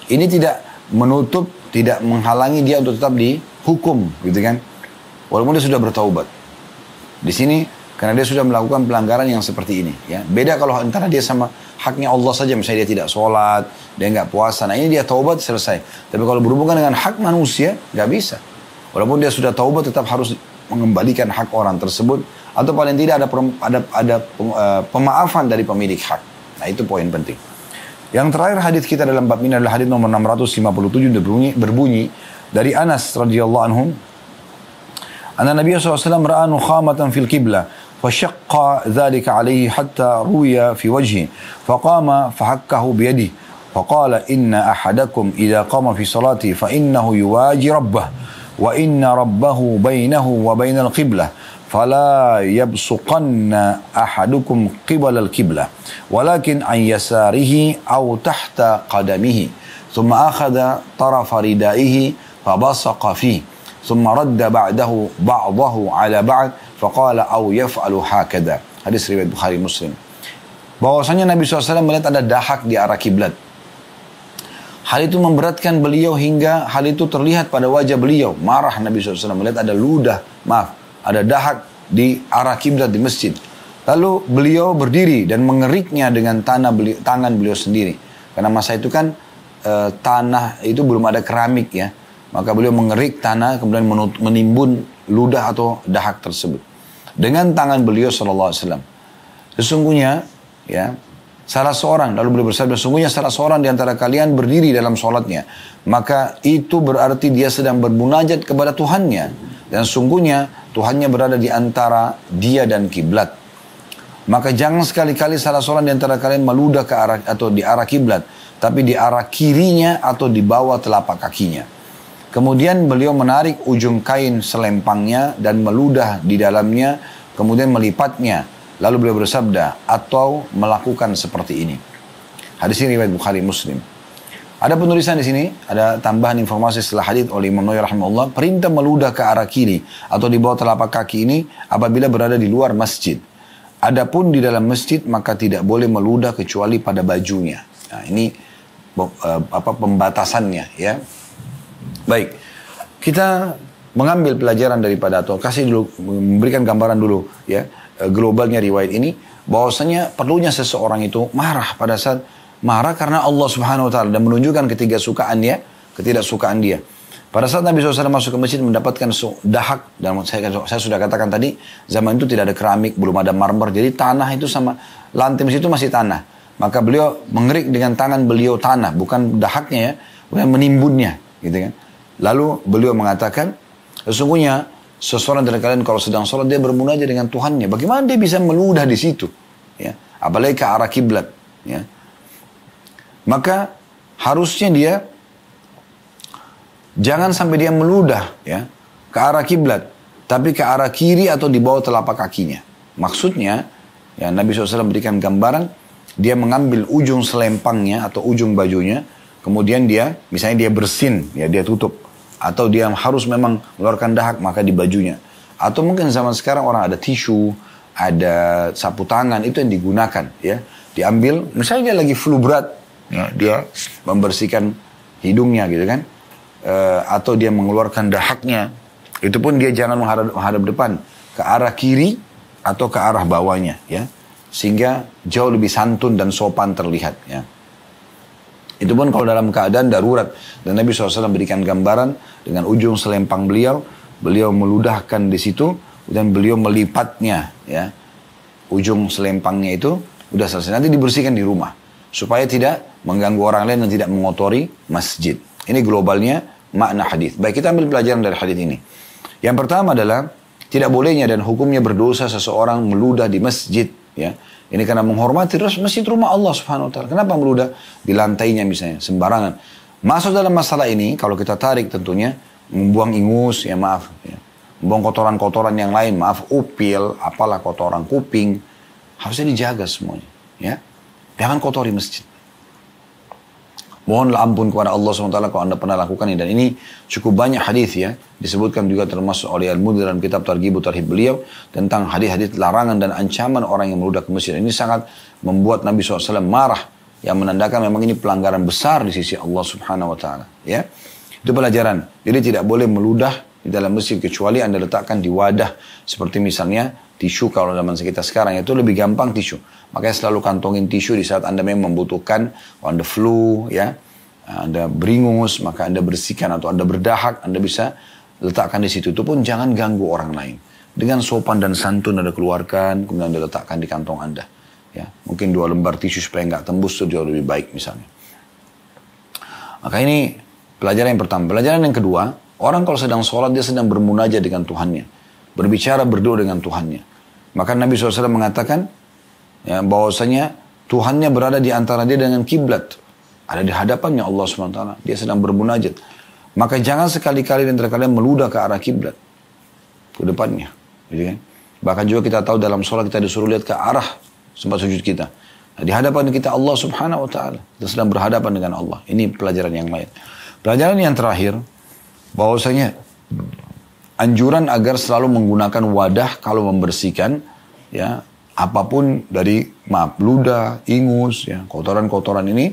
ini tidak menutup, tidak menghalangi dia untuk tetap dihukum, gitu kan? Walaupun dia sudah bertaubat. Di sini, karena dia sudah melakukan pelanggaran yang seperti ini, ya. Beda kalau antara dia sama haknya Allah saja, misalnya dia tidak sholat, dia nggak puasa. Nah, ini dia taubat selesai. Tapi kalau berhubungan dengan hak manusia, nggak bisa. Walaupun dia sudah taubat, tetap harus mengembalikan hak orang tersebut. Atau paling tidak ada pemaafan dari pemilik hak. Nah, itu poin penting. Yang terakhir hadis kita dalam bab ini adalah hadis nomor 657 berbunyi dari Anas radhiyallahu anhu. Anna Nabi SAW ra'a nukhamatan fil qiblah fashaqqa dhalika alaihi hatta ruya fi wajhi faqama fahakkahu biyadihi faqala inna ahadakum idha qama fi salati fa innahu yuwaji rabbah wa inna rabbahu bainahu wa bainal qiblah فلا يبصقن أحدكم قبل القبلة ولكن عن يساره أو تحت قدمه thumma akhadha tarafa ridaihi fabasaqa fihi, thumma radda ba'dahu ala ba'd, faqala aw yaf'alu hakadha. Hadis riwayat Bukhari Muslim. Bahwasanya Nabi SAW melihat ada dahak di arah kiblat. Hal itu memberatkan beliau hingga hal itu terlihat pada wajah beliau. Marah Nabi SAW melihat ada dahak di arah kiblat di masjid. Lalu beliau berdiri dan mengeriknya dengan tangan beliau sendiri. Karena masa itu kan tanah itu belum ada keramik ya. Maka beliau mengerik tanah kemudian menimbun ludah atau dahak tersebut. Dengan tangan beliau SAW. Sesungguhnya ya, salah seorang, lalu beliau bersabda, sungguhnya salah seorang di antara kalian berdiri dalam sholatnya, maka itu berarti dia sedang bermunajat kepada Tuhannya, dan sungguhnya Tuhannya berada di antara dia dan kiblat. Maka jangan sekali-kali salah seorang di antara kalian meludah ke arah atau di arah kiblat, tapi di arah kirinya atau di bawah telapak kakinya. Kemudian beliau menarik ujung kain selempangnya dan meludah di dalamnya, kemudian melipatnya. Lalu beliau bersabda, atau melakukan seperti ini. Hadis ini riwayat Bukhari Muslim. Ada penulisan di sini, ada tambahan informasi setelah hadis oleh Imam Nawawi rahimahullah, perintah meludah ke arah kiri atau di bawah telapak kaki ini apabila berada di luar masjid. Adapun di dalam masjid maka tidak boleh meludah kecuali pada bajunya. Nah, ini pembatasannya ya. Baik, kita mengambil pelajaran daripada atau kasih dulu, memberikan gambaran dulu ya, globalnya riwayat ini, bahwasanya perlunya seseorang itu marah pada saat marah karena Allah Subhanahu wa taala dan menunjukkan ketidaksukaan dia. Pada saat Nabi SAW masuk ke masjid mendapatkan dahak, dan saya sudah katakan tadi, zaman itu tidak ada keramik, belum ada marmer, jadi tanah itu sama lantai masjid itu masih tanah. Maka beliau mengerik dengan tangan beliau tanah, bukan dahaknya ya, bukan menimbunnya, gitu kan. Lalu beliau mengatakan, sesungguhnya seseorang dari kalian kalau sedang sholat dia bermunajat dengan Tuhannya. Bagaimana dia bisa meludah di situ? Ya, apalagi ke arah kiblat. Ya. Maka harusnya dia jangan sampai dia meludah ya ke arah kiblat, tapi ke arah kiri atau di bawah telapak kakinya. Maksudnya, ya Nabi SAW berikan gambaran, dia mengambil ujung selempangnya atau ujung bajunya, kemudian dia, misalnya dia bersin, ya dia tutup. Atau dia harus memang mengeluarkan dahak, maka di bajunya. Atau mungkin zaman sekarang orang ada tisu, ada sapu tangan, itu yang digunakan. Ya, diambil, misalnya dia lagi flu berat, ya, dia membersihkan hidungnya gitu kan. Atau dia mengeluarkan dahaknya, itu pun dia jangan menghadap depan, ke arah kiri atau ke arah bawahnya. Ya, sehingga jauh lebih santun dan sopan terlihat. Ya. Itu pun kalau dalam keadaan darurat. Dan Nabi SAW berikan gambaran dengan ujung selempang beliau meludahkan di situ dan beliau melipatnya, ya. Ujung selempangnya itu udah selesai. Nanti dibersihkan di rumah supaya tidak mengganggu orang lain dan tidak mengotori masjid. Ini globalnya makna hadis. Baik, kita ambil pelajaran dari hadis ini. Yang pertama adalah tidak bolehnya dan hukumnya berdosa seseorang meludah di masjid, ya. Ini karena menghormati masjid rumah Allah Subhanahu wa taala. Kenapa meludah di lantainya misalnya sembarangan? Masuk dalam masalah ini kalau kita tarik tentunya membuang ingus, ya maaf, ya. Membuang kotoran-kotoran yang lain, maaf, upil, apalah kotoran kuping, harusnya dijaga semuanya, ya. Jangan kotori masjid. Mohonlah ampun kepada Allah SWT kalau anda pernah lakukan ini. Dan ini cukup banyak hadis ya. Disebutkan juga termasuk oleh Al-Mudhir dalam kitab Targhib Tarhib beliau. Tentang hadis-hadis larangan dan ancaman orang yang meludah ke masjid. Ini sangat membuat Nabi SAW marah. Yang menandakan memang ini pelanggaran besar di sisi Allah SWT. Ya. Itu pelajaran. Jadi tidak boleh meludah di dalam masjid kecuali anda letakkan di wadah. Seperti misalnya tisu kalau zaman kita sekarang itu lebih gampang tisu. Makanya selalu kantongin tisu di saat anda memang membutuhkan, anda flu, ya, anda beringus, maka anda bersihkan atau anda berdahak, anda bisa letakkan di situ. Itu pun jangan ganggu orang lain. Dengan sopan dan santun anda keluarkan, kemudian anda letakkan di kantong anda. Ya, mungkin 2 lembar tisu supaya nggak tembus itu jauh lebih baik misalnya. Maka ini pelajaran yang pertama. Pelajaran yang kedua, orang kalau sedang sholat dia sedang bermunajat dengan Tuhannya, berbicara berdoa dengan Tuhannya. Maka Nabi SAW mengatakan, ya, bahwasanya Tuhannya berada di antara dia dengan kiblat, ada di hadapannya Allah SWT. Dia sedang bermunajat. Maka jangan sekali-kali dan kalian meludah ke arah kiblat, ke depannya, gitu kan? Bahkan juga kita tahu dalam sholat kita disuruh lihat ke arah tempat sujud kita. Nah, di hadapan kita Allah subhanahu wa ta'ala. Kita sedang berhadapan dengan Allah. Ini pelajaran yang lain. Pelajaran yang terakhir, bahwasanya anjuran agar selalu menggunakan wadah kalau membersihkan, ya, apapun dari, ludah, ingus, ya, kotoran-kotoran ini,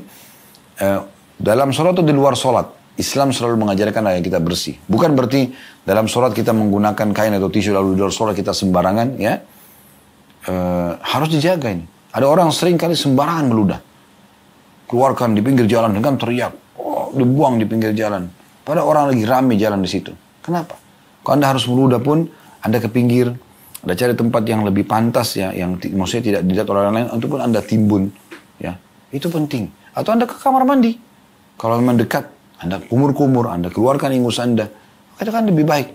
dalam sholat atau di luar sholat, Islam selalu mengajarkan agar kita bersih. Bukan berarti dalam sholat kita menggunakan kain atau tisu, lalu di luar sholat kita sembarangan, ya. Harus dijaga ini. Ada orang sering kali sembarangan meludah. Keluarkan di pinggir jalan dengan teriak. Oh, dibuang di pinggir jalan. Padahal orang lagi ramai jalan di situ. Kenapa? Kalau Anda harus meludah pun, Anda ke pinggir. Anda cari tempat yang lebih pantas, ya, yang maksudnya tidak dilihat oleh orang lain, ataupun Anda timbun. Ya, itu penting. Atau Anda ke kamar mandi. Kalau memang dekat, Anda kumur-kumur, Anda keluarkan ingus Anda. Itu kan lebih baik.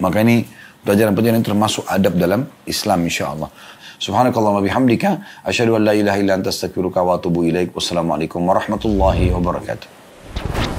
Maka ini pelajaran-pelajaran termasuk adab dalam Islam, insyaAllah. Subhanakallahumma bihamdika, asyhadu an la ilaha illa anta astaghfiruka wa atubu ilaik. Wassalamualaikum warahmatullahi wabarakatuh.